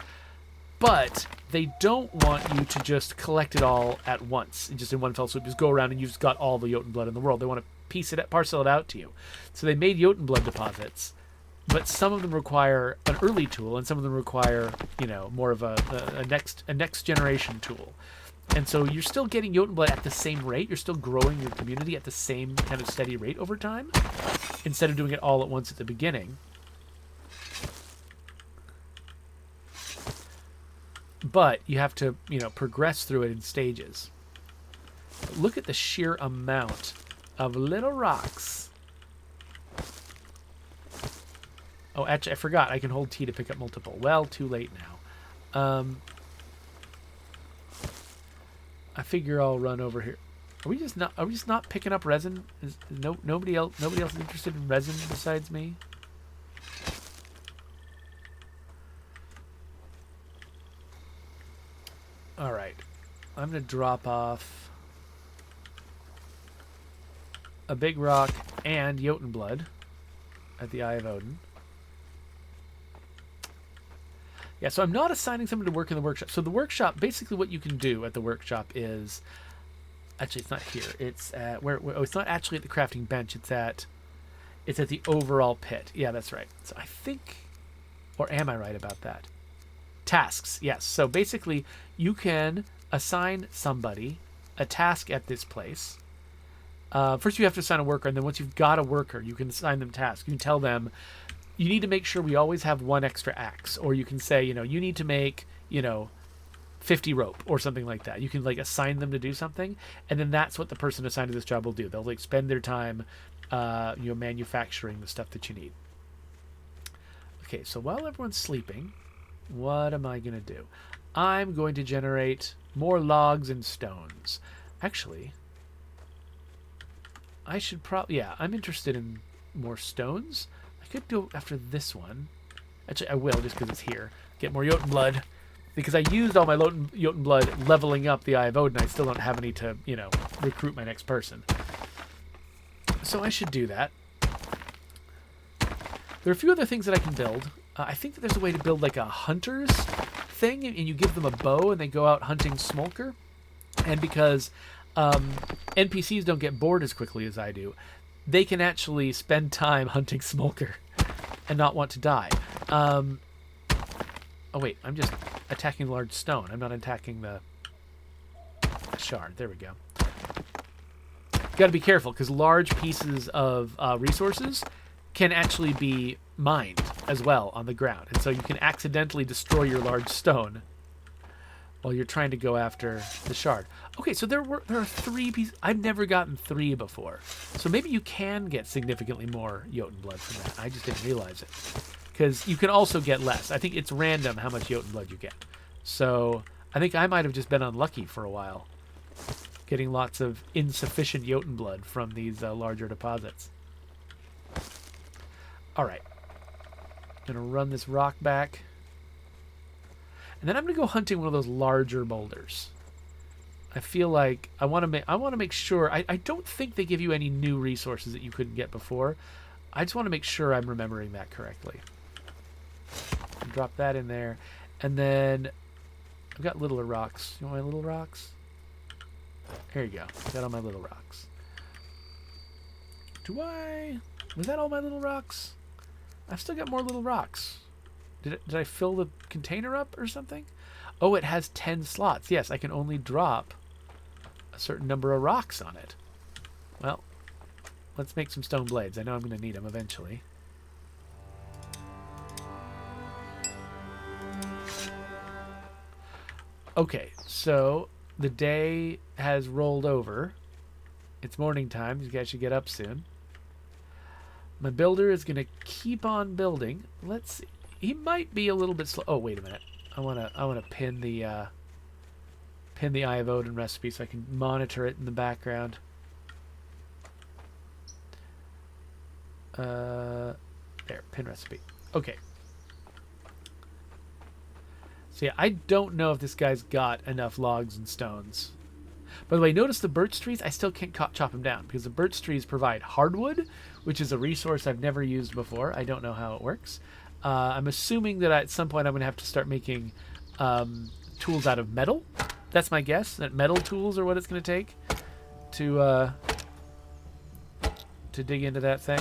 But they don't want you to just collect it all at once, just in one fell swoop. Just go around and you've just got all the Jotun blood in the world. They want to parcel it out to you. So they made Jotun blood deposits, but some of them require an early tool, and some of them require, more of a next generation tool. And so you're still getting Jotun blood at the same rate. You're still growing your community at the same kind of steady rate over time, instead of doing it all at once at the beginning. But you have to, progress through it in stages. Look at the sheer amount of little rocks. Oh, actually, I forgot. I can hold T to pick up multiple. Well, too late now. I figure I'll run over here. Are we just not picking up resin? Nobody else is interested in resin besides me? All right, I'm going to drop off a big rock and Jotun blood at the Eye of Odin. Yeah, so I'm not assigning someone to work in the workshop. So the workshop, basically what you can do at the workshop is, actually it's not here. It's at it's not actually at the crafting bench. It's at the overall pit. Yeah, that's right. So I think, or am I right about that? Tasks, yes. So basically, you can assign somebody a task at this place. First, you have to assign a worker, and then once you've got a worker, you can assign them tasks. You can tell them, you need to make sure we always have 1 extra axe, or you can say, you need to make, 50 rope or something like that. You can assign them to do something, and then that's what the person assigned to this job will do. They'll spend their time, manufacturing the stuff that you need. Okay, so while everyone's sleeping, what am I going to do? I'm going to generate more logs and stones. Actually, I should probably... Yeah, I'm interested in more stones. I could go after this one. Actually, I will, just because it's here. Get more Jotun blood. Because I used all my Jotun blood leveling up the Eye of Odin. I still don't have any to, recruit my next person. So I should do that. There are a few other things that I can build. I think that there's a way to build a hunter's thing, and you give them a bow and they go out hunting smolker. And because NPCs don't get bored as quickly as I do, they can actually spend time hunting smolker and not want to die. Oh wait, I'm just attacking the large stone. I'm not attacking the shard. There we go. Got to be careful, because large pieces of resources can actually be mined as well on the ground, and so you can accidentally destroy your large stone while you're trying to go after the shard. Okay, so there are 3 pieces. I've never gotten 3 before, so maybe you can get significantly more Jotun blood from that. I just didn't realize it, because you can also get less. I think it's random how much Jotun blood you get. So I think I might have just been unlucky for a while, getting lots of insufficient Jotun blood from these larger deposits. All right. I'm going to run this rock back. And then I'm going to go hunting one of those larger boulders. I feel like I want to make sure. I don't think they give you any new resources that you couldn't get before. I just want to make sure I'm remembering that correctly. Drop that in there. And then I've got littler rocks. You want my little rocks? There you go. Got all my little rocks. Was that all my little rocks? I've still got more little rocks. Did I fill the container up or something? Oh, it has 10 slots. Yes, I can only drop a certain number of rocks on it. Well, let's make some stone blades. I know I'm going to need them eventually. Okay, so the day has rolled over. It's morning time. You guys should get up soon. My builder is going to keep on building. Let's see. He might be a little bit slow. Oh, wait a minute. I want to pin the Eye of Odin recipe so I can monitor it in the background. There, pin recipe. Okay. So yeah, I don't know if this guy's got enough logs and stones. By the way, notice the birch trees, I still can't chop them down because the birch trees provide hardwood, which is a resource I've never used before. I don't know how it works. I'm assuming that at some point I'm going to have to start making tools out of metal. That's my guess, that metal tools are what it's going to take to dig into that thing.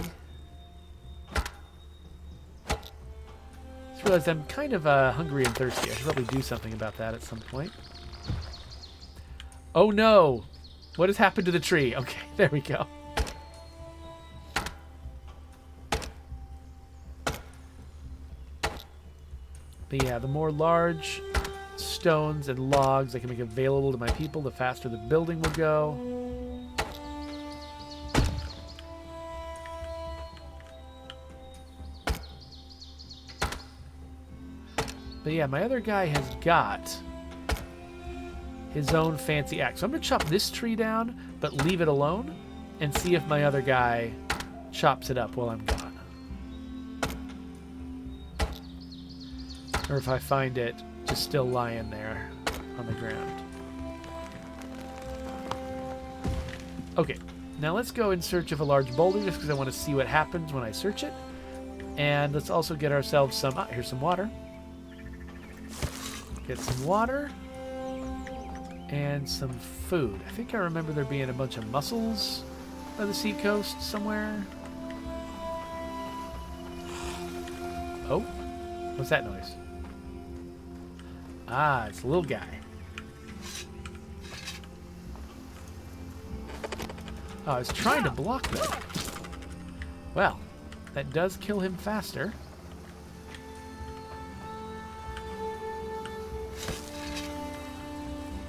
Just realized I'm kind of hungry and thirsty. I should probably do something about that at some point. Oh no! What has happened to the tree? Okay, there we go. But yeah, the more large stones and logs I can make available to my people, the faster the building will go. But yeah, my other guy has got his own fancy axe. So I'm going to chop this tree down, but leave it alone, and see if my other guy chops it up while I'm gone. Or if I find it just still lying there on the ground. Okay, now let's go in search of a large boulder just because I want to see what happens when I search it. And let's also get ourselves some... Ah, here's some water. Get some water. And some food. I think I remember there being a bunch of mussels by the seacoast somewhere. Oh, what's that noise? Ah, it's a little guy. Oh, I was trying to block that. Well, that does kill him faster.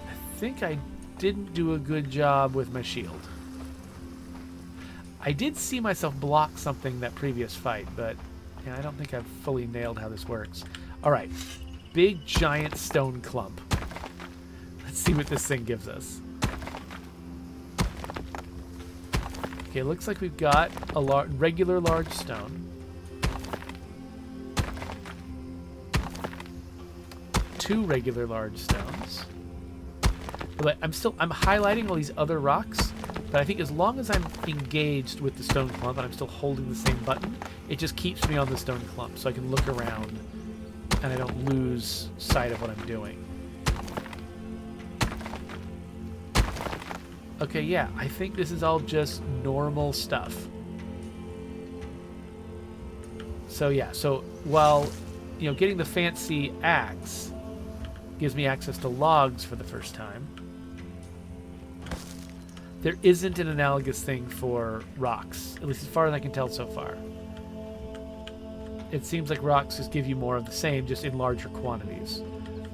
I think I didn't do a good job with my shield. I did see myself block something that previous fight, but yeah, I don't think I've fully nailed how this works. All right, big giant stone clump. Let's see what this thing gives us. Okay, looks like we've got a regular large stone. 2 regular large stones. But I'm highlighting all these other rocks, but I think as long as I'm engaged with the stone clump and I'm still holding the same button, it just keeps me on the stone clump so I can look around and I don't lose sight of what I'm doing. Okay, yeah, I think this is all just normal stuff. So yeah, so while, getting the fancy axe gives me access to logs for the first time, there isn't an analogous thing for rocks, at least as far as I can tell so far. It seems like rocks just give you more of the same, just in larger quantities.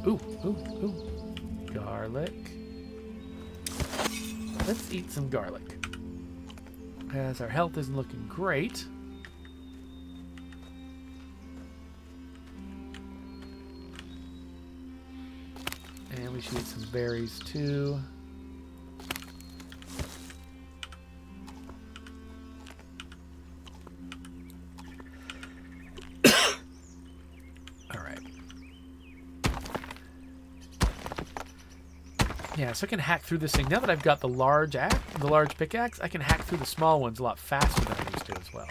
Ooh, ooh, ooh. Garlic. Let's eat some garlic, as our health isn't looking great. And we should eat some berries too. Yeah, so I can hack through this thing. Now that I've got the large pickaxe, I can hack through the small ones a lot faster than I used to as well.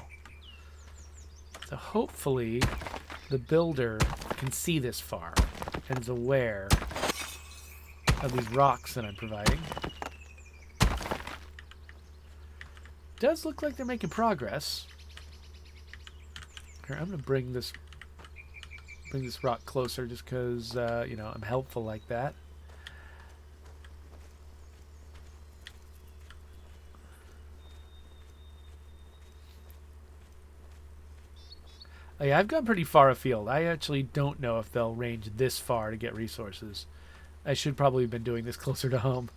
So hopefully the builder can see this far and is aware of these rocks that I'm providing. Does look like they're making progress. Here, I'm going to bring this rock closer just because, you know, I'm helpful like that. Oh, yeah, I've gone pretty far afield. I actually don't know if they'll range this far to get resources. I should probably have been doing this closer to home.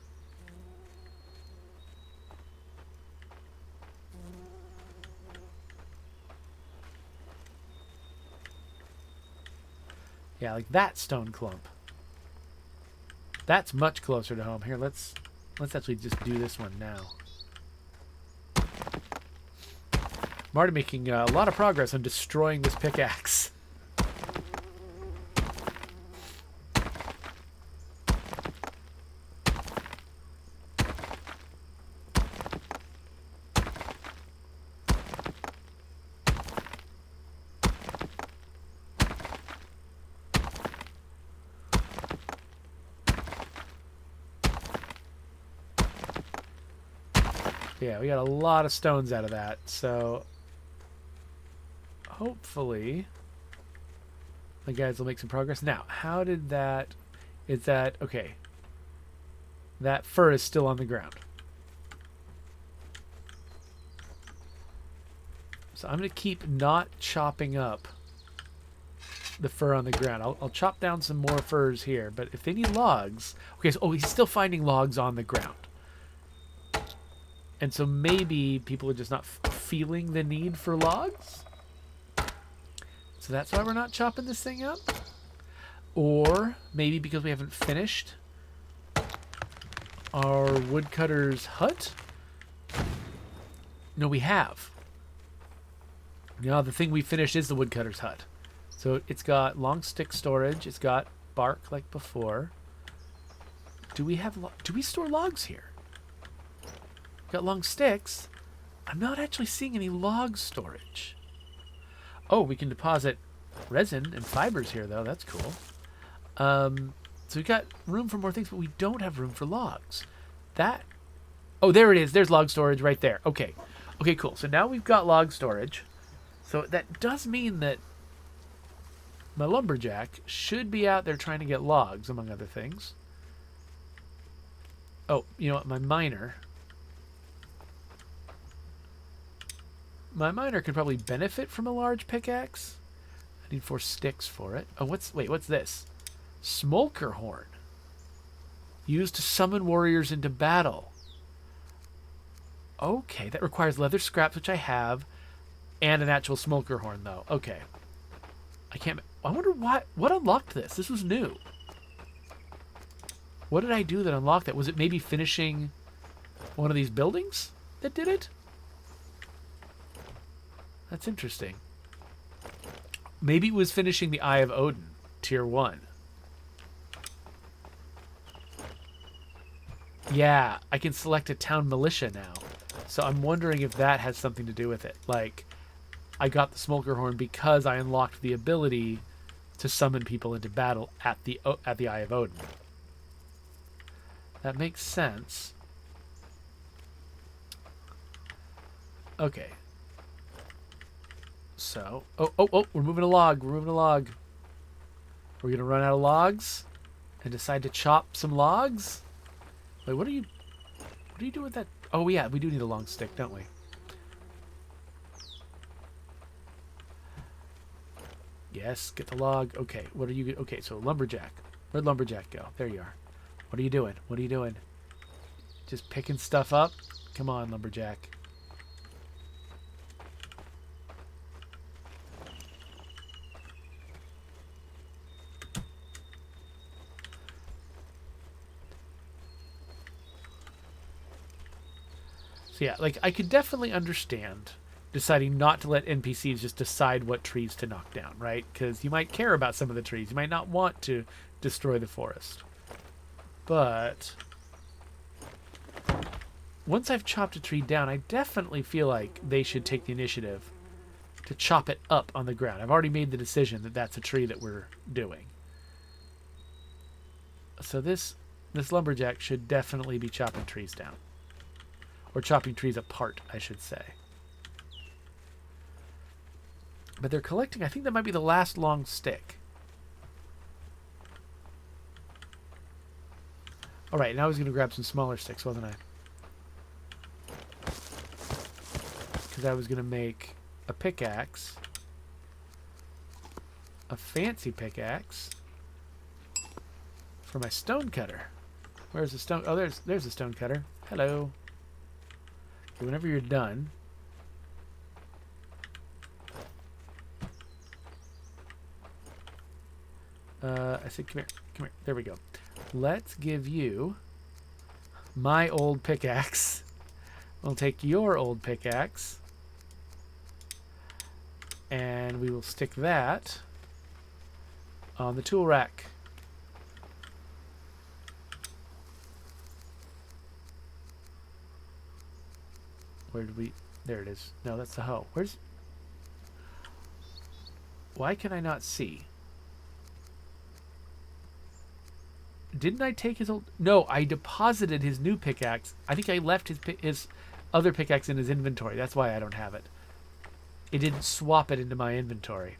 Yeah, like that stone clump. That's much closer to home. Here, let's actually just do this one now. I'm already making a lot of progress on destroying this pickaxe. Yeah, we got a lot of stones out of that, so hopefully the guys will make some progress. Now, how did that... Is that... Okay. That fur is still on the ground. So I'm going to keep not chopping up the fur on the ground. I'll chop down some more furs here, but if they need logs... Okay, so he's still finding logs on the ground. And so maybe people are just not feeling the need for logs. So that's why we're not chopping this thing up. Or maybe because we haven't finished our woodcutter's hut. No, we have. No, the thing we finished is the woodcutter's hut. So it's got long stick storage. It's got bark like before. Do we store logs here? Got long sticks. I'm not actually seeing any log storage. Oh, we can deposit resin and fibers here, though. That's cool. So we got room for more things, but we don't have room for logs. Oh, there it is. There's log storage right there. Okay. Okay, cool. So now we've got log storage. So that does mean that my lumberjack should be out there trying to get logs, among other things. Oh, you know what? My miner could probably benefit from a large pickaxe. I need 4 sticks for it. Oh, what's this? Smolker horn. Used to summon warriors into battle. Okay, that requires leather scraps, which I have, and an actual smolker horn, though. Okay. I wonder what unlocked this? This was new. What did I do that unlocked that? Was it maybe finishing one of these buildings that did it? That's interesting. Maybe it was finishing the Eye of Odin, Tier 1. Yeah, I can select a town militia now. So I'm wondering if that has something to do with it. Like, I got the Smolker Horn because I unlocked the ability to summon people into battle at the Eye of Odin. That makes sense. Okay. So, oh, we're moving a log. We're moving a log. We're going to run out of logs and decide to chop some logs? Wait, what do you do with that? Oh, yeah, we do need a long stick, don't we? Yes, get the log. Okay, what are you... Okay, so lumberjack. Where'd lumberjack go? There you are. What are you doing? What are you doing? Just picking stuff up? Come on, lumberjack. So yeah, like, I could definitely understand deciding not to let NPCs just decide what trees to knock down, right? Because you might care about some of the trees. You might not want to destroy the forest. But once I've chopped a tree down, I definitely feel like they should take the initiative to chop it up on the ground. I've already made the decision that that's a tree that we're doing. So this lumberjack should definitely be chopping trees down. Or chopping trees apart, I should say. But they're collecting, I think that might be the last long stick. Alright, now I was going to grab some smaller sticks, wasn't I? Because I was going to make a pickaxe. A fancy pickaxe. For my stone cutter. Where's the stone? Oh, there's the stone cutter. Hello. Okay, whenever you're done. I said, come here. Come here. There we go. Let's give you my old pickaxe. We'll take your old pickaxe. And we will stick that on the tool rack. Where did we... There it is. No, that's the hoe. Where's... Why can I not see? Didn't I take his old... No, I deposited his new pickaxe. I think I left his other pickaxe in his inventory. That's why I don't have it. It didn't swap it into my inventory.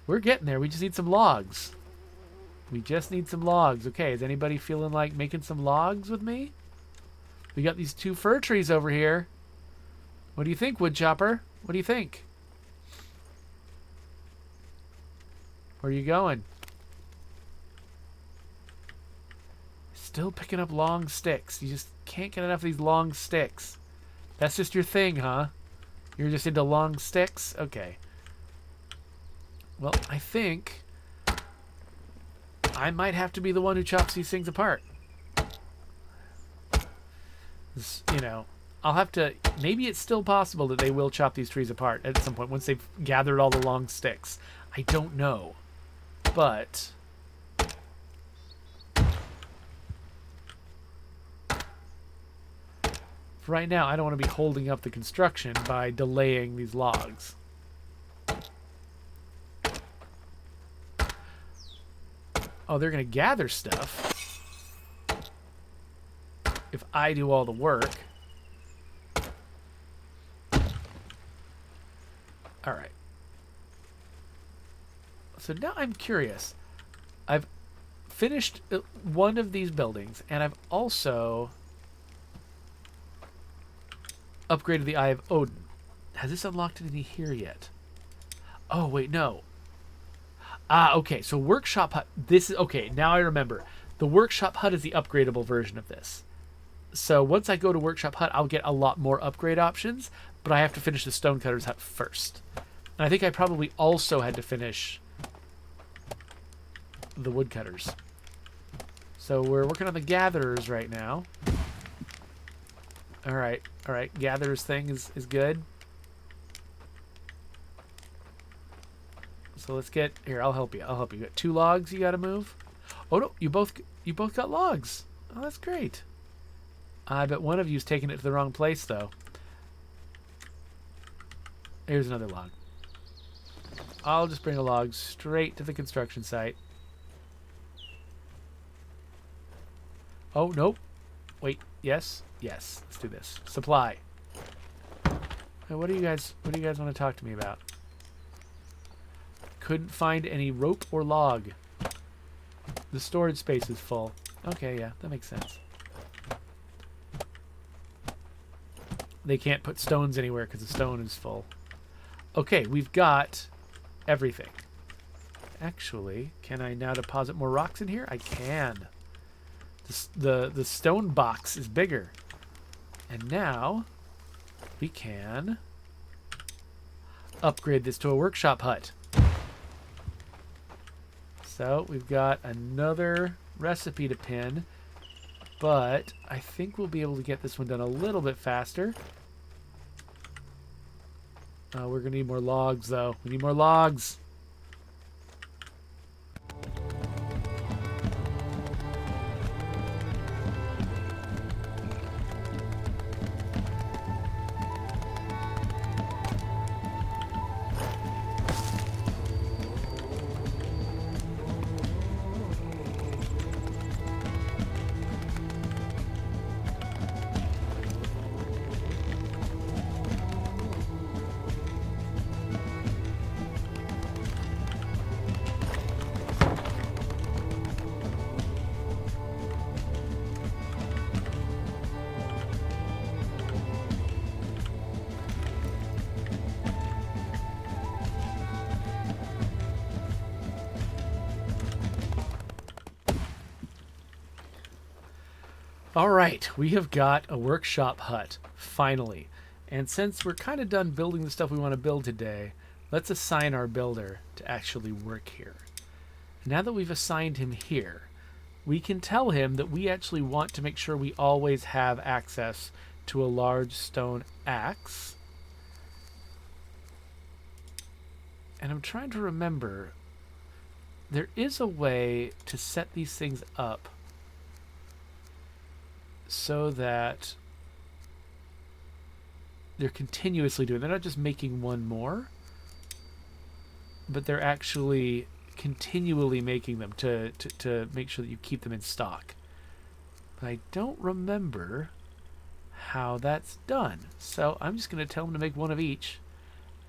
We're getting there. We just need some logs. We just need some logs. Okay, is anybody feeling like making some logs with me? We got these 2 fir trees over here. What do you think, woodchopper? What do you think? Where are you going? Still picking up long sticks. You just can't get enough of these long sticks. That's just your thing, huh? You're just into long sticks? Okay. Well, I think I might have to be the one who chops these things apart. You know, I'll have to... Maybe it's still possible that they will chop these trees apart at some point once they've gathered all the long sticks. I don't know. But... for right now, I don't want to be holding up the construction by delaying these logs. Oh, they're going to gather stuff. If I do all the work. Alright. So now I'm curious. I've finished one of these buildings, and I've also upgraded the Eye of Odin. Has this unlocked any here yet? Oh, wait, no. Ah, okay, so Workshop Hut. This is... okay, now I remember. The Workshop Hut is the upgradable version of this. So once I go to Workshop Hut, I'll get a lot more upgrade options, but I have to finish the Stonecutter's Hut first. And I think I probably also had to finish the Woodcutters. So we're working on the Gatherers right now. Alright, alright. Gatherers thing is good. So let's get... here, I'll help you. I'll help you. You got 2 logs you gotta move? Oh, no, you both got logs. Oh, that's great. I bet one of you's taking it to the wrong place, though. Here's another log. I'll just bring a log straight to the construction site. Oh, nope. Wait, yes? Yes, let's do this. Supply. Hey, what do you guys want to talk to me about? Couldn't find any rope or log. The storage space is full. Okay, yeah, that makes sense. They can't put stones anywhere because the stone is full. Okay, we've got everything. Actually, can I now deposit more rocks in here? I can. The stone box is bigger. And now we can upgrade this to a workshop hut. So we've got another recipe to pin, but I think we'll be able to get this one done a little bit faster. We're going to need more logs, though. We need more logs. All right, we have got a workshop hut, finally. And since we're kind of done building the stuff we want to build today, let's assign our builder to actually work here. Now that we've assigned him here, we can tell him that we actually want to make sure we always have access to a large stone axe. And I'm trying to remember, there is a way to set these things up so that they're continuously doing. They're not just making one more, but they're actually continually making them to make sure that you keep them in stock. But I don't remember how that's done. So I'm just going to tell them to make one of each,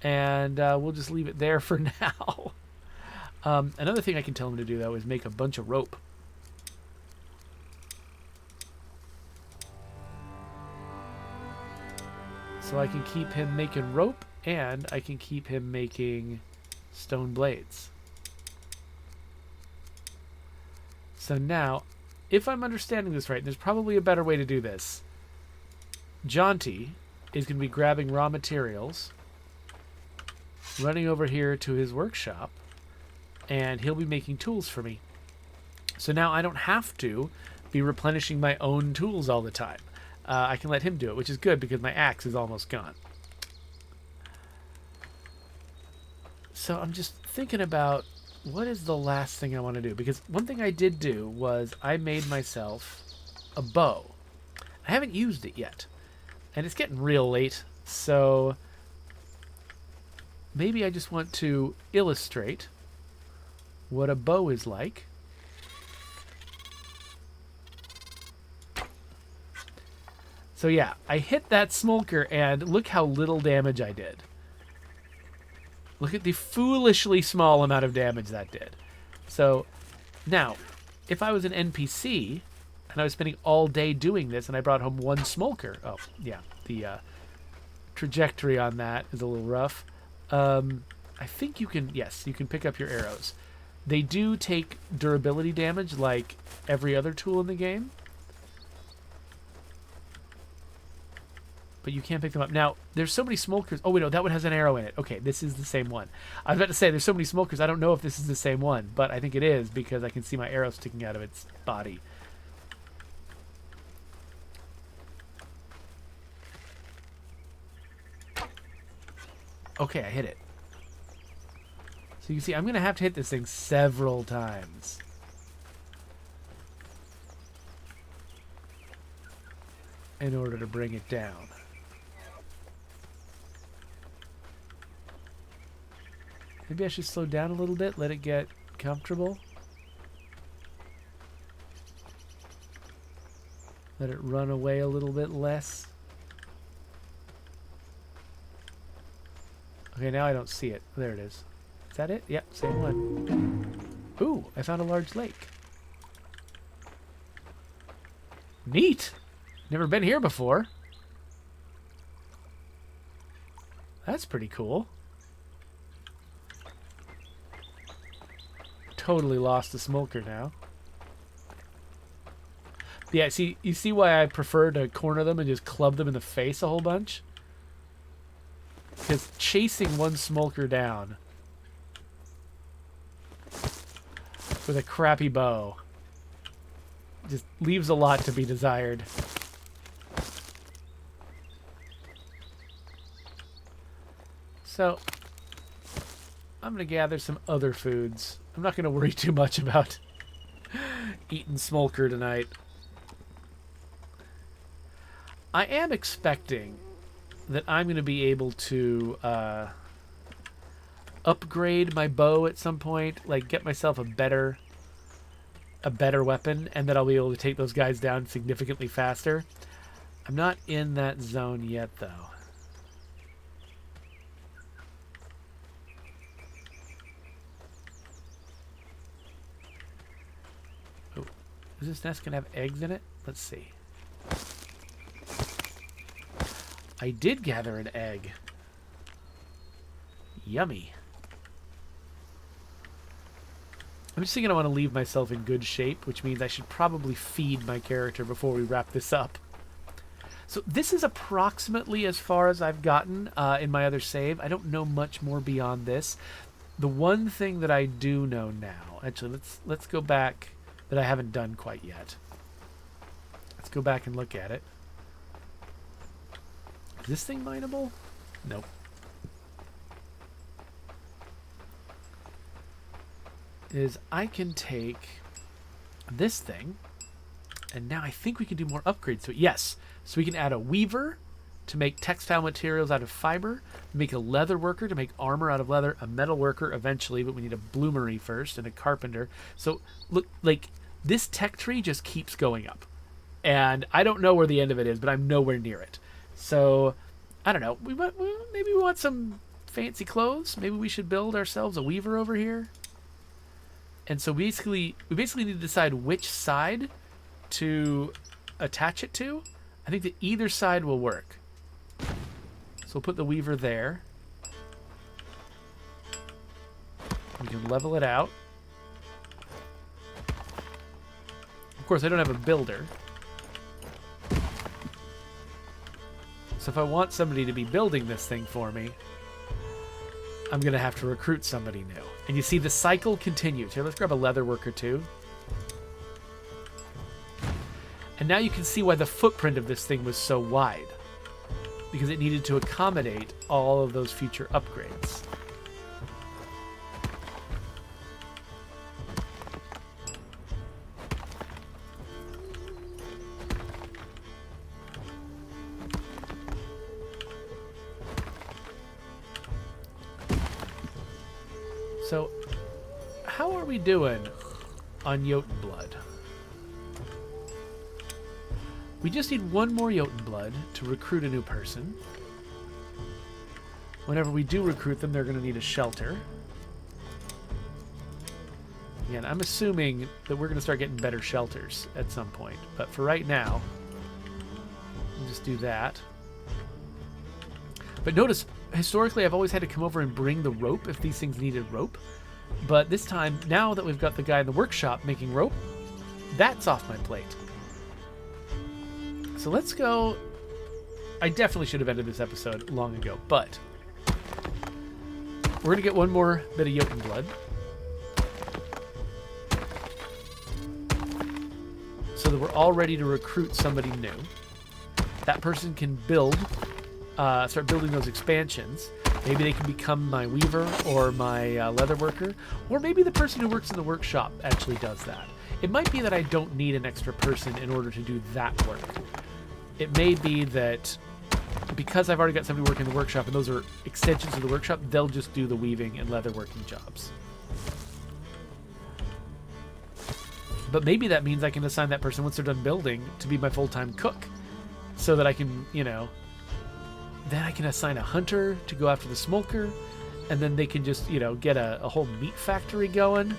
and we'll just leave it there for now. Another thing I can tell them to do, though, is make a bunch of rope. So I can keep him making rope, and I can keep him making stone blades. So now, if I'm understanding this right, and there's probably a better way to do this, Jonty is going to be grabbing raw materials, running over here to his workshop, and he'll be making tools for me. So now I don't have to be replenishing my own tools all the time. I can let him do it, which is good because my axe is almost gone. So I'm just thinking about what is the last thing I want to do. Because one thing I did do was I made myself a bow. I haven't used it yet. And it's getting real late. So maybe I just want to illustrate what a bow is like. So yeah, I hit that smolker and look how little damage I did. Look at the foolishly small amount of damage that did. So now, if I was an NPC and I was spending all day doing this and I brought home one smolker, oh yeah, the trajectory on that is a little rough. I think you can, yes, you can pick up your arrows. They do take durability damage like every other tool in the game. But you can't pick them up. Now, there's so many smolkers. Oh, wait, no, that one has an arrow in it. Okay, this is the same one. I was about to say, there's so many smolkers, I don't know if this is the same one, but I think it is because I can see my arrow sticking out of its body. Okay, I hit it. So you can see, I'm going to have to hit this thing several times. In order to bring it down. Maybe I should slow down a little bit, let it get comfortable. Let it run away a little bit less. Okay, now I don't see it. There it is. Is that it? Yep, same one. Ooh, I found a large lake. Neat! Never been here before. That's pretty cool. Totally lost the smolker now. Yeah, see, you see why I prefer to corner them and just club them in the face a whole bunch? Because chasing one smolker down with a crappy bow just leaves a lot to be desired. So, I'm going to gather some other foods. I'm not going to worry too much about eating smolker tonight. I am expecting that I'm going to be able to upgrade my bow at some point, like get myself a better weapon, and that I'll be able to take those guys down significantly faster. I'm not in that zone yet, though. Is this nest going to have eggs in it? Let's see. I did gather an egg. Yummy. I'm just thinking I want to leave myself in good shape, which means I should probably feed my character before we wrap this up. So this is approximately as far as I've gotten in my other save. I don't know much more beyond this. The one thing that I do know now, actually, let's go back, that I haven't done quite yet. Let's go back and look at it. Is this thing mineable? Nope. Is I can take this thing, and now I think we can do more upgrades to it. Yes, so we can add a weaver to make textile materials out of fiber, make a leather worker to make armor out of leather, a metal worker eventually, but we need a bloomery first, and a carpenter. So look, like, this tech tree just keeps going up, and I don't know where the end of it is, but I'm nowhere near it. So I don't know. Maybe we want some fancy clothes. Maybe we should build ourselves a weaver over here. And so we basically need to decide which side to attach it to. I think that either side will work. So we'll put the weaver there. We can level it out. Of course, I don't have a builder. So if I want somebody to be building this thing for me, I'm going to have to recruit somebody new. And you see the cycle continues. Here, let's grab a leather worker too. And now you can see why the footprint of this thing was so wide. Because it needed to accommodate all of those future upgrades. So, how are we doing on Jotun blood? We just need one more Jotun blood to recruit a new person. Whenever we do recruit them, they're going to need a shelter. Again, I'm assuming that we're going to start getting better shelters at some point. But for right now, we'll just do that. But notice, historically, I've always had to come over and bring the rope if these things needed rope. But this time, now that we've got the guy in the workshop making rope, that's off my plate. So let's go. I definitely should have ended this episode long ago, but we're going to get one more bit of Jotun blood. So that we're all ready to recruit somebody new. That person can build, start building those expansions. Maybe they can become my weaver or my leather worker. Or maybe the person who works in the workshop actually does that. It might be that I don't need an extra person in order to do that work. It may be that because I've already got somebody working in the workshop and those are extensions of the workshop, they'll just do the weaving and leather working jobs. But maybe that means I can assign that person once they're done building to be my full-time cook. So that I can, you know, then I can assign a hunter to go after the smoker, and then they can just, you know, get a whole meat factory going.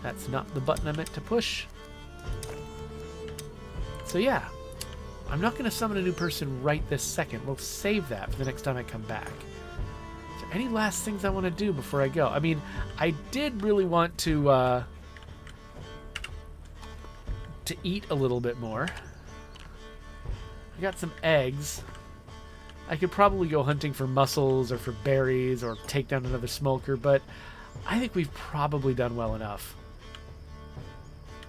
That's not the button I meant to push. So yeah, I'm not going to summon a new person right this second. We'll save that for the next time I come back. Is there any last things I want to do before I go? I mean, I did really want to eat a little bit more. I got some eggs. I could probably go hunting for mussels or for berries or take down another smoker, but I think we've probably done well enough.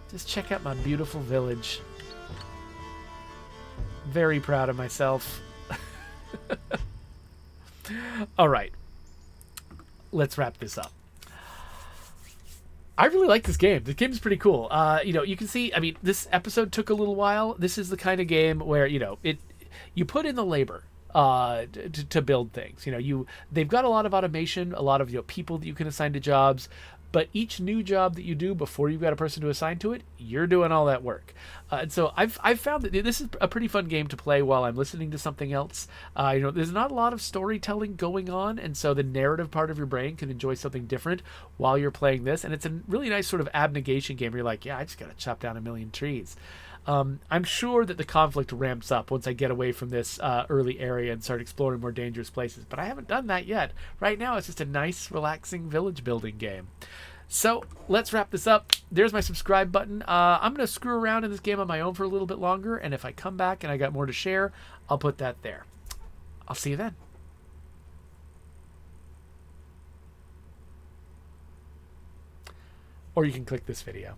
Just check out my beautiful village. Very proud of myself. All right. Let's wrap this up. I really like this game. The game is pretty cool. You know, you can see, I mean, this episode took a little while. This is the kind of game where, you know, you put in the labor to build things. You know, they've got a lot of automation, a lot of, you know, people that you can assign to jobs, but each new job that you do before you've got a person to assign to it, you're doing all that work. And so I've found that this is a pretty fun game to play while I'm listening to something else. You know, there's not a lot of storytelling going on, and so the narrative part of your brain can enjoy something different while you're playing this. And it's a really nice sort of abnegation game where you're like, yeah, I just got to chop down a million trees. I'm sure that the conflict ramps up once I get away from this early area and start exploring more dangerous places, but I haven't done that yet. Right now, it's just a nice, relaxing village building game. So let's wrap this up. There's my subscribe button. I'm going to screw around in this game on my own for a little bit longer, and if I come back and I got more to share, I'll put that there. I'll see you then. Or you can click this video.